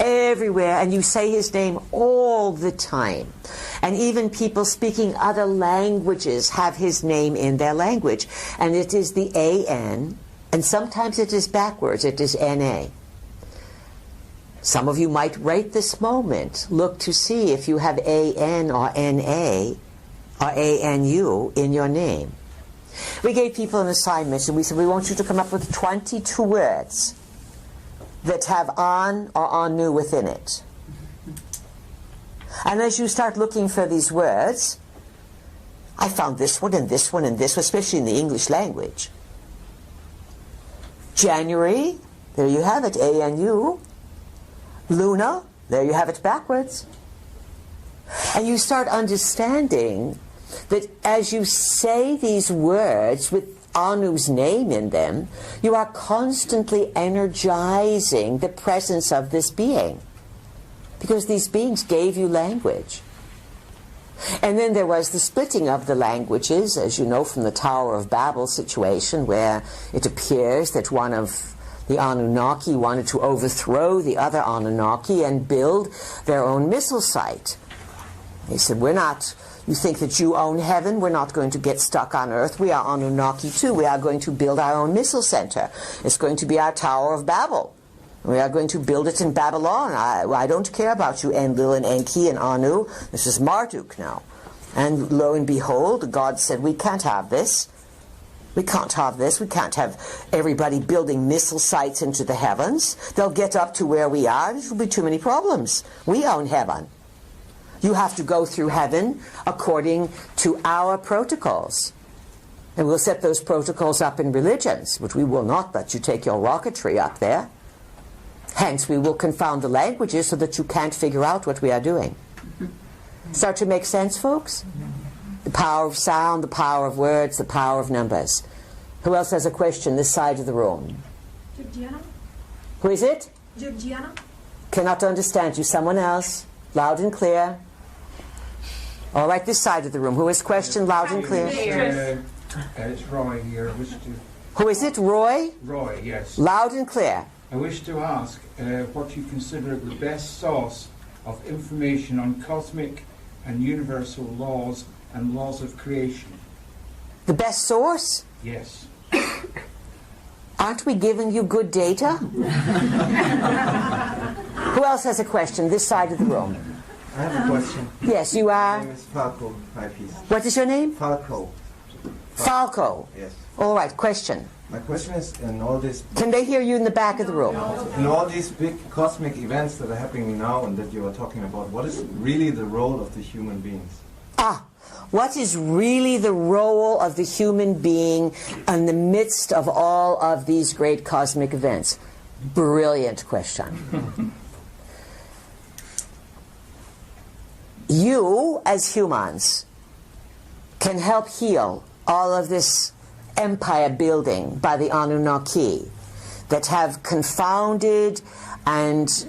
Everywhere, and you say his name all the time. And even people speaking other languages have his name in their language. And it is the A-N, and sometimes it is backwards, it is N-A. Some of you might right this moment look to see if you have A-N or N-A or A-N-U in your name. We gave people an assignment, and we said, we want you to come up with 22 words that have An or Anu within it. And as you start looking for these words, I found this one and this one and this one, especially in the English language. January, there you have it, A-N-U. Luna, there you have it backwards. And you start understanding that as you say these words with Anu's name in them, you are constantly energizing the presence of this being, because these beings gave you language. And then there was the splitting of the languages, as you know from the Tower of Babel situation, where it appears that one of the Anunnaki wanted to overthrow the other Anunnaki and build their own missile site. He said, you think that you own heaven? We're not going to get stuck on earth. We are Anunnaki too. We are going to build our own missile center. It's going to be our Tower of Babel. We are going to build it in Babylon. I don't care about you, Enlil and Enki and Anu. This is Marduk now. And lo and behold, God said, we can't have this. We can't have this. We can't have everybody building missile sites into the heavens. They'll get up to where we are. There will be too many problems. We own heaven. You have to go through heaven according to our protocols. And we'll set those protocols up in religions, but we will not let you take your rocketry up there. Hence, we will confound the languages so that you can't figure out what we are doing. Start to make sense, folks? The power of sound, the power of words, the power of numbers. Who else has a question this side of the room? Georgiana? Who is it? Georgiana? Cannot understand you. Someone else. Loud and clear. All right, this side of the room. Who has question? Loud and clear. It's Roy here. Who is it? Roy? Roy, yes. Loud and clear. I wish to ask what you consider the best source of information on cosmic and universal laws and laws of creation. The best source? Yes. Aren't we giving you good data? Who else has a question? This side of the room. I have a question. Yes, you are? My name is Falco, my piece. What is your name? Falco. Falco. Yes. All right, question. My question is, in all these... Can they hear you in the back of the room? In all these big cosmic events that are happening now and that you are talking about, what is really the role of the human beings? What is really the role of the human being in the midst of all of these great cosmic events? Brilliant question. You, as humans, can help heal all of this empire building by the Anunnaki that have confounded and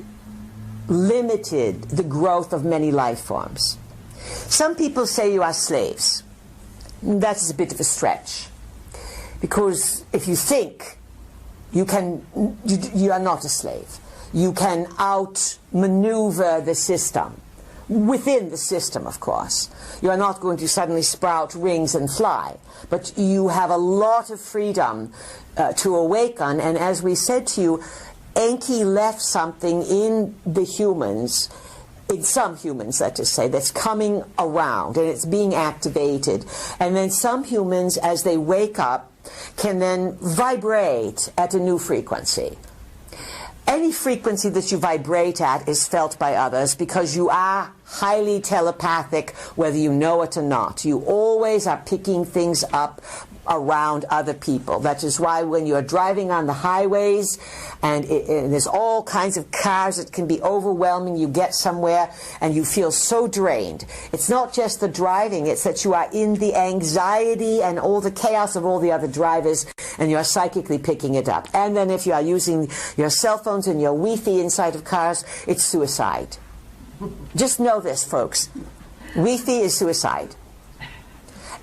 limited the growth of many life forms. Some people say you are slaves. That is a bit of a stretch, because if you think you are not a slave. You can outmaneuver the system. Within the system, of course. You are not going to suddenly sprout wings and fly, but you have a lot of freedom to awaken. And as we said to you, Enki left something in the humans, in some humans, let us say, that's coming around and it's being activated. And then some humans, as they wake up, can then vibrate at a new frequency. Any frequency that you vibrate at is felt by others because you are highly telepathic, whether you know it or not. You always are picking things up around other people. That is why when you are driving on the highways and there's all kinds of cars, it can be overwhelming. You get somewhere and you feel so drained. It's not just the driving, it's that you are in the anxiety and all the chaos of all the other drivers, and you are psychically picking it up. And then if you are using your cell phones and your Wi-Fi inside of cars, it's suicide. Just know this, folks. Wi-Fi is suicide.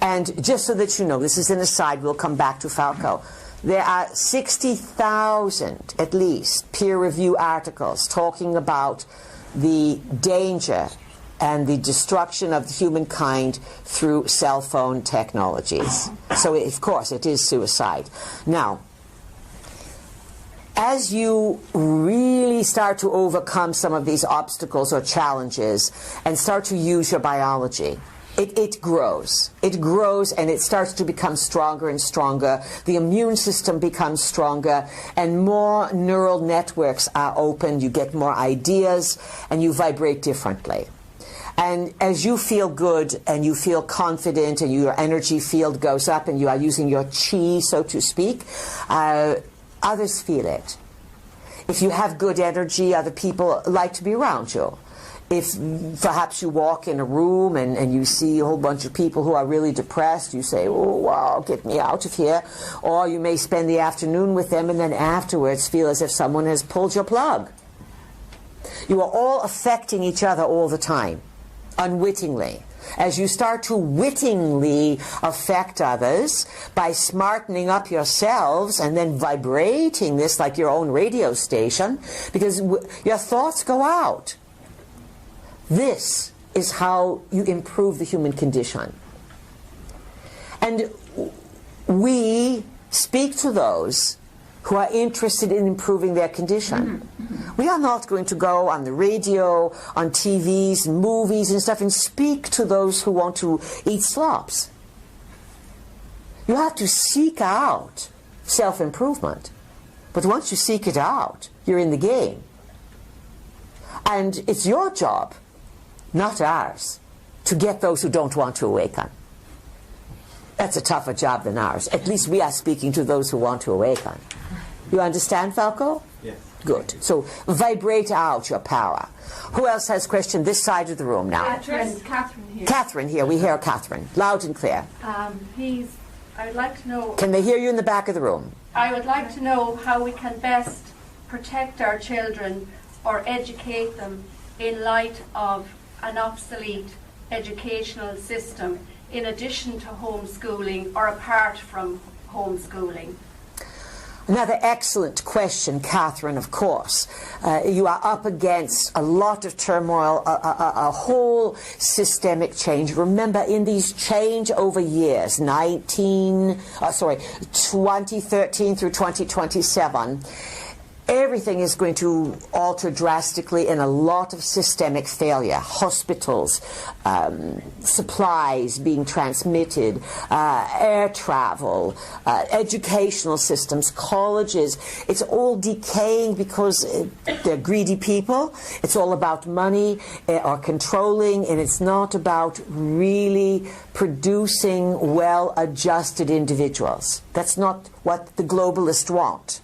And just so that you know, this is an aside, we'll come back to Falco. There are 60,000, at least, peer review articles talking about the danger and the destruction of humankind through cell phone technologies. So, of course, it is suicide. Now, as you really start to overcome some of these obstacles or challenges and start to use your biology, it grows. It grows and it starts to become stronger and stronger. The immune system becomes stronger and more neural networks are opened. You get more ideas and you vibrate differently. And as you feel good and you feel confident and your energy field goes up and you are using your chi, so to speak, others feel it. If you have good energy, other people like to be around you. If perhaps you walk in a room and you see a whole bunch of people who are really depressed, you say, oh, wow, get me out of here. Or you may spend the afternoon with them and then afterwards feel as if someone has pulled your plug. You are all affecting each other all the time, unwittingly. As you start to wittingly affect others by smartening up yourselves and then vibrating this like your own radio station, because your thoughts go out. This is how you improve the human condition. And we speak to those who are interested in improving their condition. We are not going to go on the radio, on TVs, movies and stuff and speak to those who want to eat slops. You have to seek out self-improvement. But once you seek it out, you're in the game. And it's your job, not ours, to get those who don't want to awaken. That's a tougher job than ours. At least we are speaking to those who want to awaken. You understand, Falco? Yes. Good. So vibrate out your power. Who else has question this side of the room now? Catherine here. Catherine here. We hear Catherine. Loud and clear. I would like to know... Can they hear you in the back of the room? I would like to know how we can best protect our children or educate them in light of an obsolete educational system in addition to homeschooling or apart from homeschooling. Another excellent question, Catherine, of course. You are up against a lot of turmoil, a whole systemic change. Remember, in these changeover years, 2013 through 2027, everything is going to alter drastically in a lot of systemic failure. Hospitals, supplies being transmitted, air travel, educational systems, colleges. It's all decaying because they're greedy people. It's all about money or controlling, and it's not about really producing well-adjusted individuals. That's not what the globalists want.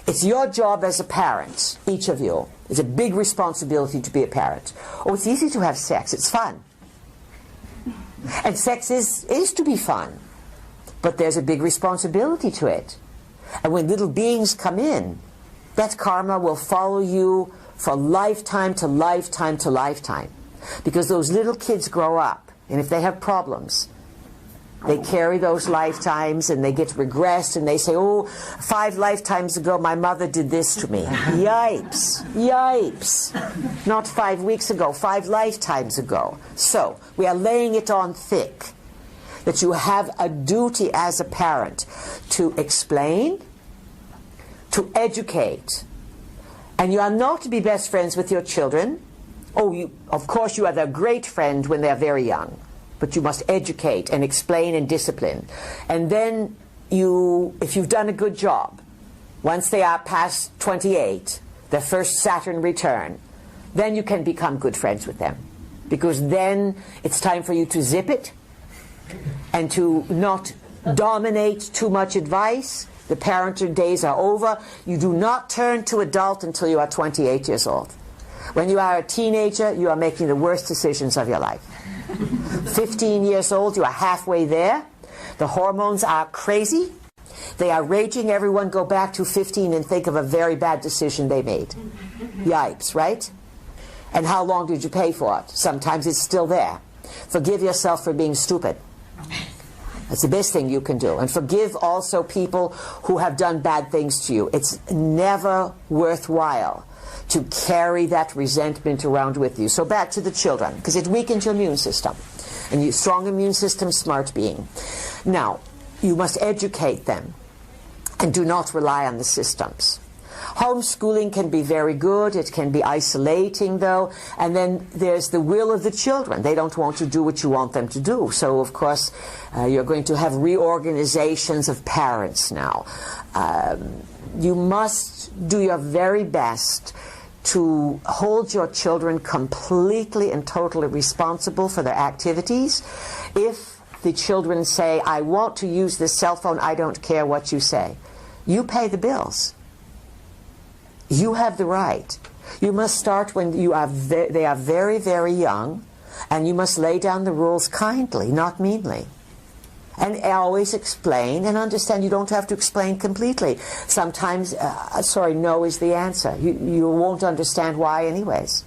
It's your job as a parent, each of you. It's a big responsibility to be a parent. Oh, it's easy to have sex. It's fun. And sex is to be fun. But there's a big responsibility to it. And when little beings come in, that karma will follow you for lifetime to lifetime to lifetime. Because those little kids grow up, and if they have problems, they carry those lifetimes and they get regressed and they say, oh, 5 lifetimes ago my mother did this to me. Yipes, yipes. Not 5 weeks ago, 5 lifetimes ago. So we are laying it on thick that you have a duty as a parent to explain, to educate. And you are not to be best friends with your children. Oh, of course you are their great friend when they're very young. But you must educate and explain and discipline. And then if you've done a good job, once they are past 28, their first Saturn return, then you can become good friends with them. Because then it's time for you to zip it and to not dominate too much advice. The parental days are over. You do not turn to adult until you are 28 years old. When you are a teenager, you are making the worst decisions of your life. 15 years old, you are halfway there. The hormones are crazy. They are raging. Everyone go back to 15 and think of a very bad decision they made. Yipes, right? And how long did you pay for it? Sometimes it's still there. Forgive yourself for being stupid. That's the best thing you can do. And forgive also people who have done bad things to you. It's never worthwhile to carry that resentment around with you. So back to the children, because it weakens your immune system. And you strong immune system, smart being. Now, you must educate them and do not rely on the systems. Homeschooling can be very good. It can be isolating, though. And then there's the will of the children. They don't want to do what you want them to do. So, of course, you're going to have reorganizations of parents now. You must do your very best to hold your children completely and totally responsible for their activities. If the children say, I want to use this cell phone, I don't care what you say, you pay the bills. You have the right. You must start when they are very, very young, and you must lay down the rules kindly, not meanly. And always explain and understand. You don't have to explain completely. Sometimes, no is the answer. You won't understand why anyways.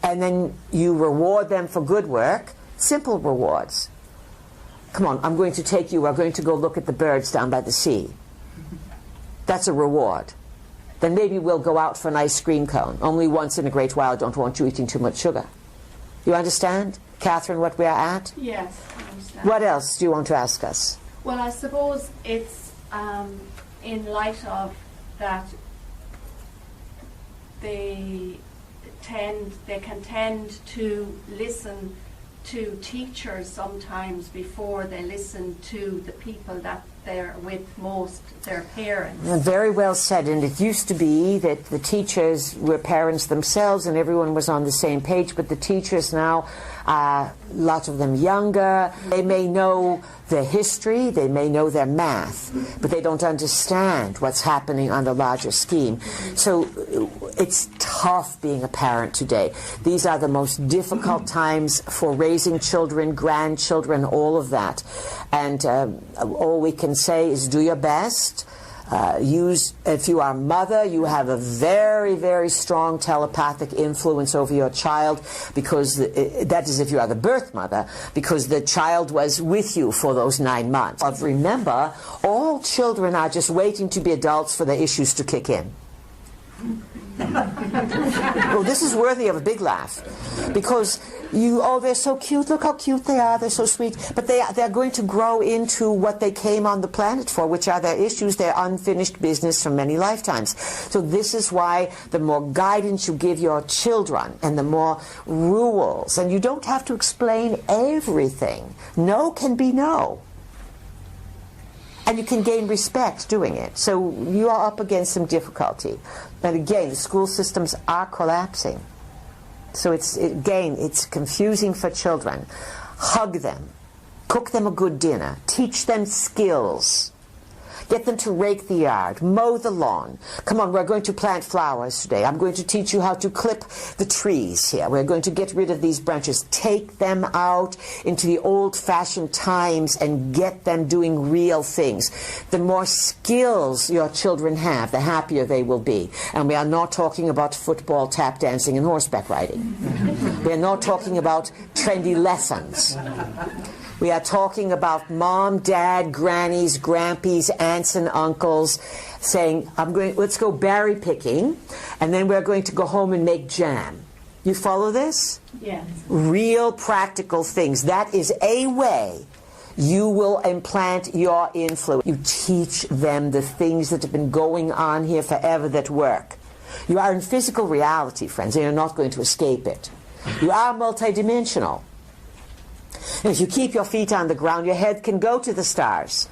And then you reward them for good work. Simple rewards. Come on, I'm going to take you. We're going to go look at the birds down by the sea. That's a reward. Then maybe we'll go out for an ice cream cone. Only once in a great while. I don't want you eating too much sugar. You understand, Catherine, what we are at? Yes, I understand. What else do you want to ask us? Well, I suppose it's in light of that they can tend to listen to teachers sometimes before they listen to the people that they're with most, their parents. Very well said. And it used to be that the teachers were parents themselves and everyone was on the same page, but the teachers now, a lot of them younger, they may know their history, they may know their math, but they don't understand what's happening on the larger scheme. So it's tough being a parent today. These are the most difficult times for raising children, grandchildren, all of that. And all we can say is do your best. If you are a mother, you have a very, very strong telepathic influence over your child, because that is if you are the birth mother, because the child was with you for those 9 months. Remember, all children are just waiting to be adults for the issues to kick in. Well, this is worthy of a big laugh, because they're so cute, look how cute they are, they're so sweet, but they're going to grow into what they came on the planet for, which are their issues, their unfinished business from many lifetimes. So this is why the more guidance you give your children and the more rules, and you don't have to explain everything. No can be no. And you can gain respect doing it. So you are up against some difficulty. But again, the school systems are collapsing. So it's confusing for children. Hug them. Cook them a good dinner. Teach them skills. Get them to rake the yard, mow the lawn. Come on, we're going to plant flowers today. I'm going to teach you how to clip the trees here. We're going to get rid of these branches. Take them out into the old-fashioned times and get them doing real things. The more skills your children have, the happier they will be. And we are not talking about football, tap dancing, and horseback riding. We are not talking about trendy lessons. We are talking about mom, dad, grannies, grandpies, aunts and uncles saying, let's go berry picking, and then we're going to go home and make jam. You follow this? Yes. Real practical things. That is a way you will implant your influence. You teach them the things that have been going on here forever that work. You are in physical reality, friends, and you're not going to escape it. You are multidimensional. And if you keep your feet on the ground, your head can go to the stars.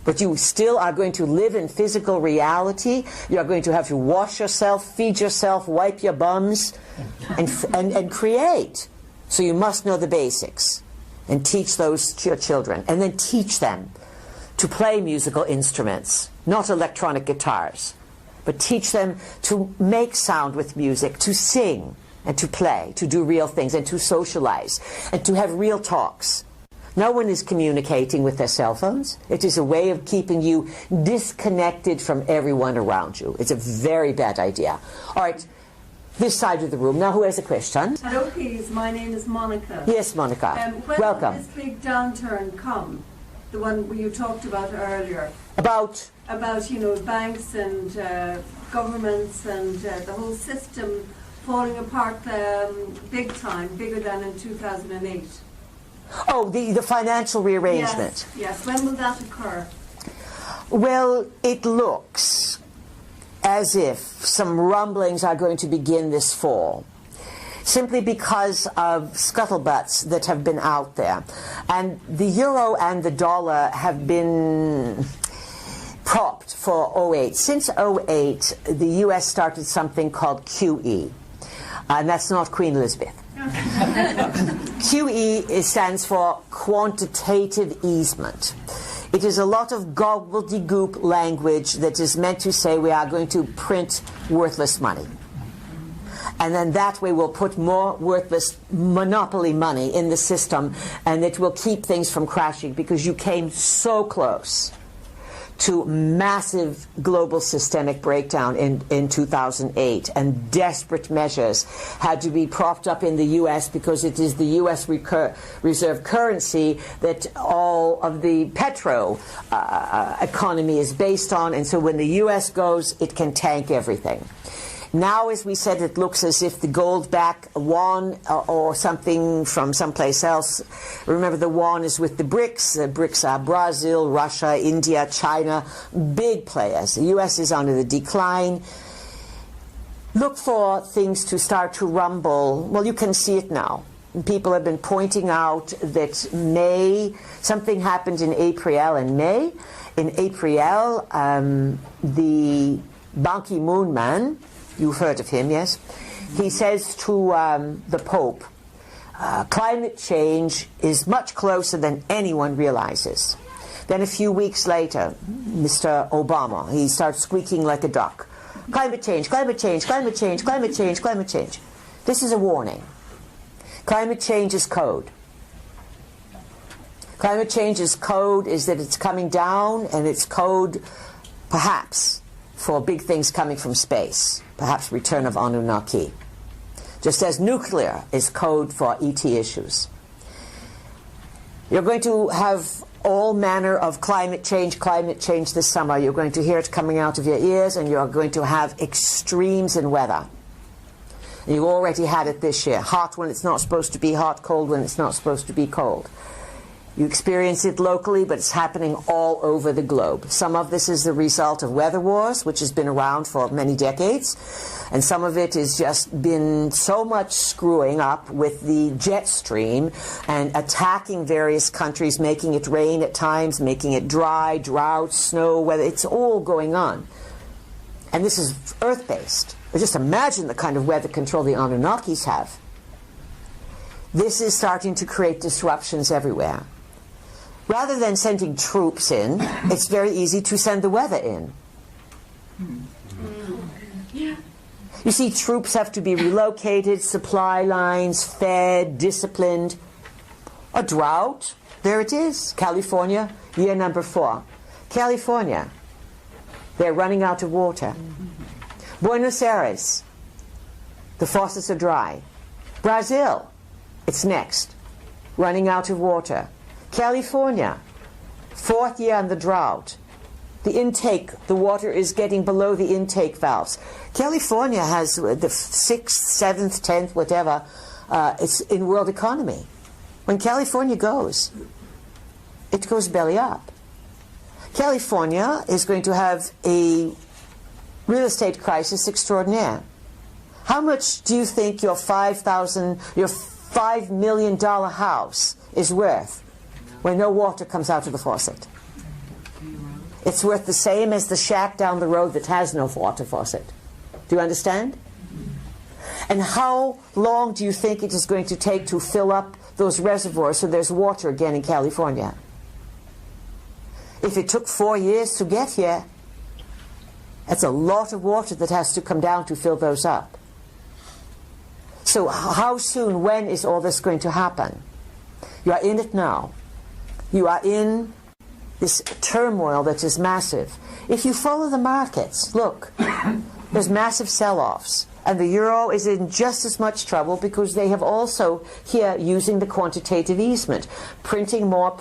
But you still are going to live in physical reality. You are going to have to wash yourself, feed yourself, wipe your bums, and create. So you must know the basics and teach those to your children. And then teach them to play musical instruments, not electronic guitars, but teach them to make sound with music, to sing and to play, to do real things and to socialize and to have real talks. No one is communicating with their cell phones. It is a way of keeping you disconnected from everyone around you. It's a very bad idea. All right, this side of the room. Now, who has a question? Hello, please. My name is Monica. Yes, Monica. When Welcome. will this big downturn come? The one you talked about earlier. About, banks and governments and the whole system falling apart big time, bigger than in 2008. oh, the financial rearrangement. Yes. When will that occur? Well, it looks as if some rumblings are going to begin this fall, simply because of scuttlebutts that have been out there. And the euro and the dollar have been propped for '08. Since '08, the U.S. started something called QE, and that's not Queen Elizabeth. QE stands for quantitative easement. It is a lot of gobbledygook language that is meant to say we are going to print worthless money. And then that way we'll put more worthless monopoly money in the system, and it will keep things from crashing, because you came so close to massive global systemic breakdown in 2008, and desperate measures had to be propped up in the U.S. because it is the U.S. reserve currency that all of the petro economy is based on, and so when the U.S. goes, it can tank everything. Now, as we said, it looks as if the gold-backed yuan or something from someplace else. Remember, the yuan is with the BRICS. The BRICS are Brazil, Russia, India, China, big players. The U.S. is on the decline. Look for things to start to rumble. Well, you can see it now. People have been pointing out that something happened in April and May. In April, the Ban Ki-moon man, you've heard of him, yes? He says to the Pope, climate change is much closer than anyone realizes. Then a few weeks later, Mr. Obama, he starts squeaking like a duck. Climate change, climate change, climate change, climate change, climate change. This is a warning. Climate change is code. Climate change is code is that it's coming down, and it's code, perhaps, for big things coming from space, perhaps return of Anunnaki, just as nuclear is code for ET issues. You're going to have all manner of climate change this summer. You're going to hear it coming out of your ears, and you're going to have extremes in weather. And you already had it this year. Hot when it's not supposed to be hot, cold when it's not supposed to be cold. You experience it locally, but it's happening all over the globe. Some of this is the result of weather wars, which has been around for many decades. And some of it has just been so much screwing up with the jet stream and attacking various countries, making it rain at times, making it dry, drought, snow, weather. It's all going on. And this is Earth-based. But just imagine the kind of weather control the Anunnakis have. This is starting to create disruptions everywhere. Rather than sending troops in, it's very easy to send the weather in. You see, troops have to be relocated, supply lines fed, disciplined. A drought, there it is. California, year number 4. California, they're running out of water. Buenos Aires, the faucets are dry. Brazil, it's next, running out of water. California, 4th year on the drought. The intake, the water is getting below the intake valves. California has the 6th, 7th, 10th, whatever, it's in world economy. When California goes, it goes belly up. California is going to have a real estate crisis extraordinaire. How much do you think your $5 million house is worth when no water comes out of the faucet? It's worth the same as the shack down the road that has no water faucet. Do you understand? And how long do you think it is going to take to fill up those reservoirs so there's water again in California? If it took 4 years to get here, that's a lot of water that has to come down to fill those up. So how soon, when is all this going to happen? You are in it now. You are in this turmoil that is massive. If you follow the markets, look, there's massive sell-offs. And the euro is in just as much trouble because they have also here using the quantitative easement. Printing more,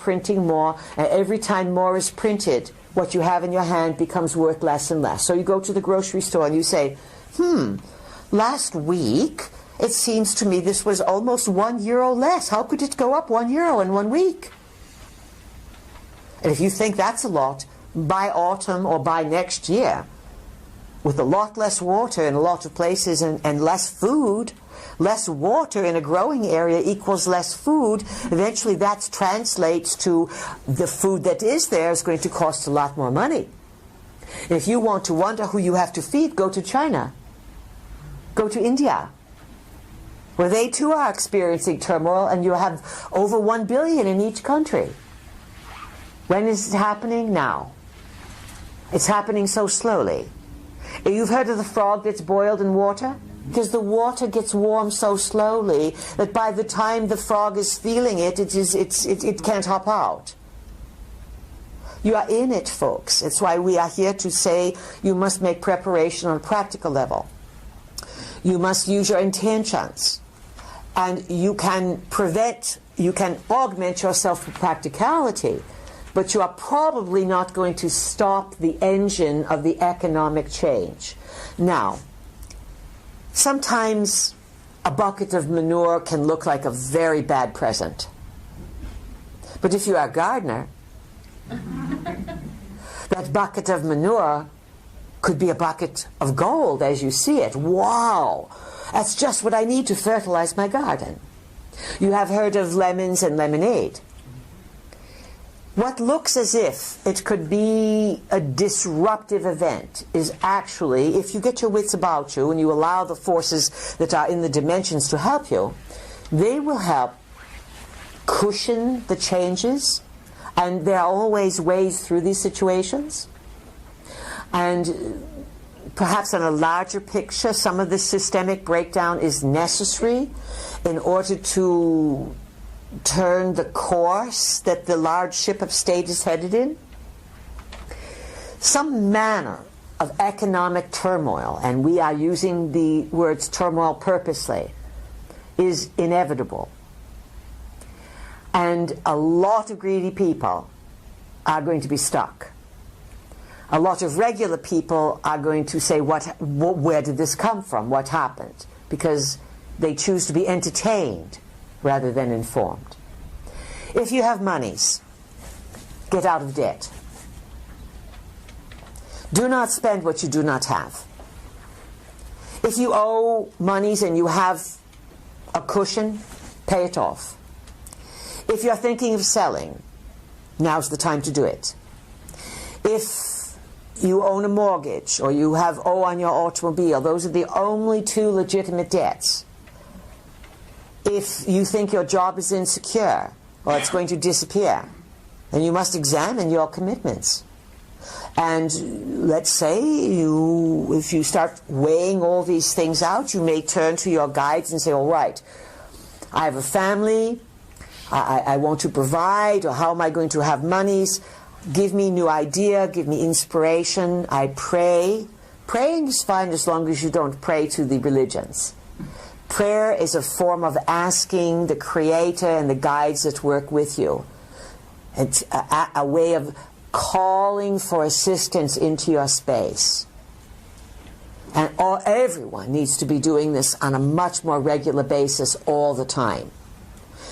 and every time more is printed, what you have in your hand becomes worth less and less. So you go to the grocery store and you say, last week it seems to me this was almost €1 less. How could it go up €1 in 1 week? And if you think that's a lot, by autumn or by next year, with a lot less water in a lot of places and less food, less water in a growing area equals less food, eventually that translates to the food that is there is going to cost a lot more money. If you want to wonder who you have to feed, go to China. Go to India, where they too are experiencing turmoil, and you have over 1 billion in each country. When is it happening? Now. It's happening so slowly. You've heard of the frog that's boiled in water? Because the water gets warm so slowly that by the time the frog is feeling it, it can't hop out. You are in it, folks. It's why we are here to say you must make preparation on a practical level. You must use your intentions. And you can augment yourself with practicality, but you are probably not going to stop the engine of the economic change. Now, sometimes a bucket of manure can look like a very bad present. But if you are a gardener, that bucket of manure could be a bucket of gold as you see it. Wow! That's just what I need to fertilize my garden. You have heard of lemons and lemonade. What looks as if it could be a disruptive event is actually, if you get your wits about you and you allow the forces that are in the dimensions to help you, they will help cushion the changes, and there are always ways through these situations. And perhaps on a larger picture, some of this systemic breakdown is necessary in order to turn the course that the large ship of state is headed in. Some manner of economic turmoil, and we are using the words turmoil purposely, is inevitable. And a lot of greedy people are going to be stuck. A lot of regular people are going to say, where did this come from? What happened? Because they choose to be entertained rather than informed. If you have monies, get out of debt. Do not spend what you do not have. If you owe monies and you have a cushion, pay it off. If you're thinking of selling, now's the time to do it. If you own a mortgage or you have owe on your automobile, those are the only two legitimate debts. If you think your job is insecure or it's going to disappear, then you must examine your commitments. And let's say if you start weighing all these things out, you may turn to your guides and say, all right, I have a family, I want to provide, or how am I going to have monies? Give me new idea, give me inspiration. I pray. Praying is fine as long as you don't pray to the religions. Prayer is a form of asking the Creator and the guides that work with you. It's a way of calling for assistance into your space. And everyone needs to be doing this on a much more regular basis all the time.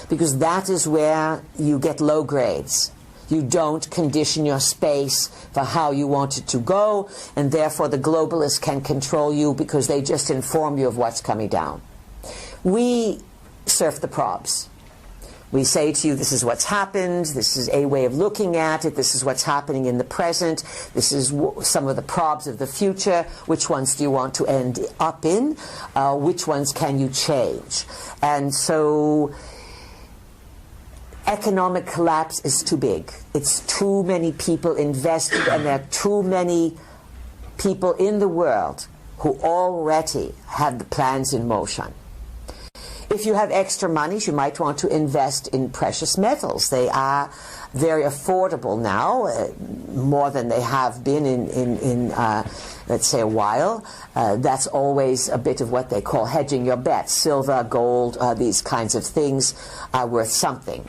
Because that is where you get low grades. You don't condition your space for how you want it to go, and therefore the globalists can control you because they just inform you of what's coming down. We surf the probs. We say to you, this is what's happened, this is a way of looking at it, this is what's happening in the present, this is some of the probs of the future, which ones do you want to end up in, which ones can you change. And so economic collapse is too big. It's too many people invested, and there are too many people in the world who already have the plans in motion. If you have extra money, you might want to invest in precious metals. They are very affordable now, more than they have been in let's say, a while. That's always a bit of what they call hedging your bets. Silver, gold, these kinds of things are worth something.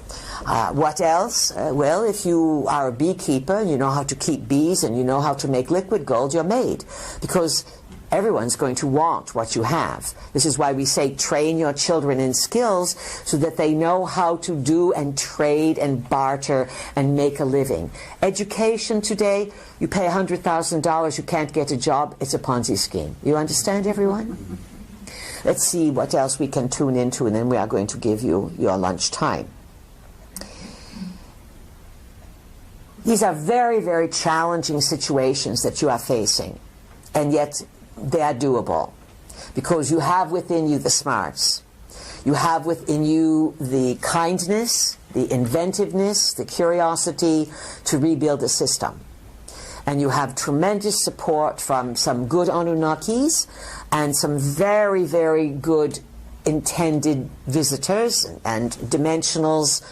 What else? Well, if you are a beekeeper, you know how to keep bees, and you know how to make liquid gold, you're made. Because everyone's going to want what you have. This is why we say train your children in skills so that they know how to do and trade and barter and make a living. Education today, you pay $100,000, you can't get a job, it's a Ponzi scheme. You understand, everyone? Let's see what else we can tune into, and then we are going to give you your lunch time. These are very, very challenging situations that you are facing, and yet they are doable, because you have within you the smarts. You have within you the kindness, the inventiveness, the curiosity to rebuild a system. And you have tremendous support from some good Anunnakis and some very, very good intended visitors and dimensionals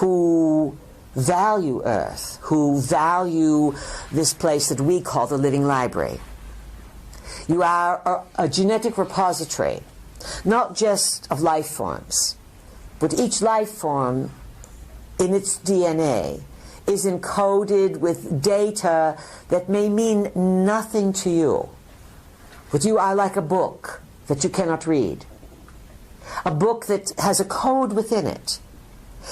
who value Earth, who value this place that we call the living library. You are a genetic repository, not just of life forms, but each life form in its DNA is encoded with data that may mean nothing to you. But you are like a book that you cannot read. A book that has a code within it.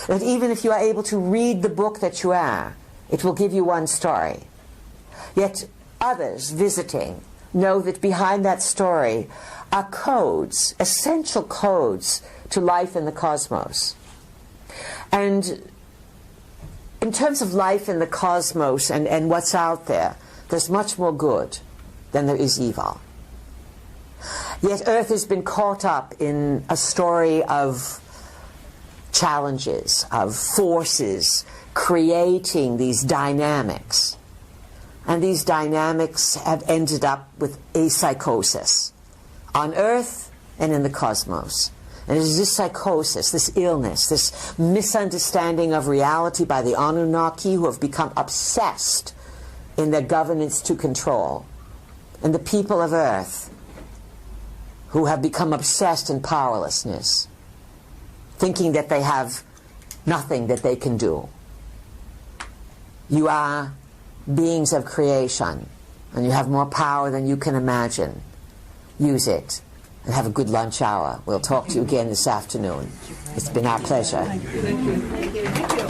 That even if you are able to read the book that you are, it will give you one story. Yet others visiting know that behind that story are codes, essential codes to life in the cosmos. And in terms of life in the cosmos and what's out there, there's much more good than there is evil. Yet Earth has been caught up in a story of challenges, of forces creating these dynamics. And these dynamics have ended up with a psychosis on Earth and in the cosmos. And it is this psychosis, this illness, this misunderstanding of reality by the Anunnaki, who have become obsessed in their governance to control, and the people of Earth who have become obsessed in powerlessness, thinking that they have nothing that they can do. You are beings of creation, and you have more power than you can imagine. Use it, and have a good lunch hour. We'll talk to you again this afternoon. It's been our pleasure. Thank you.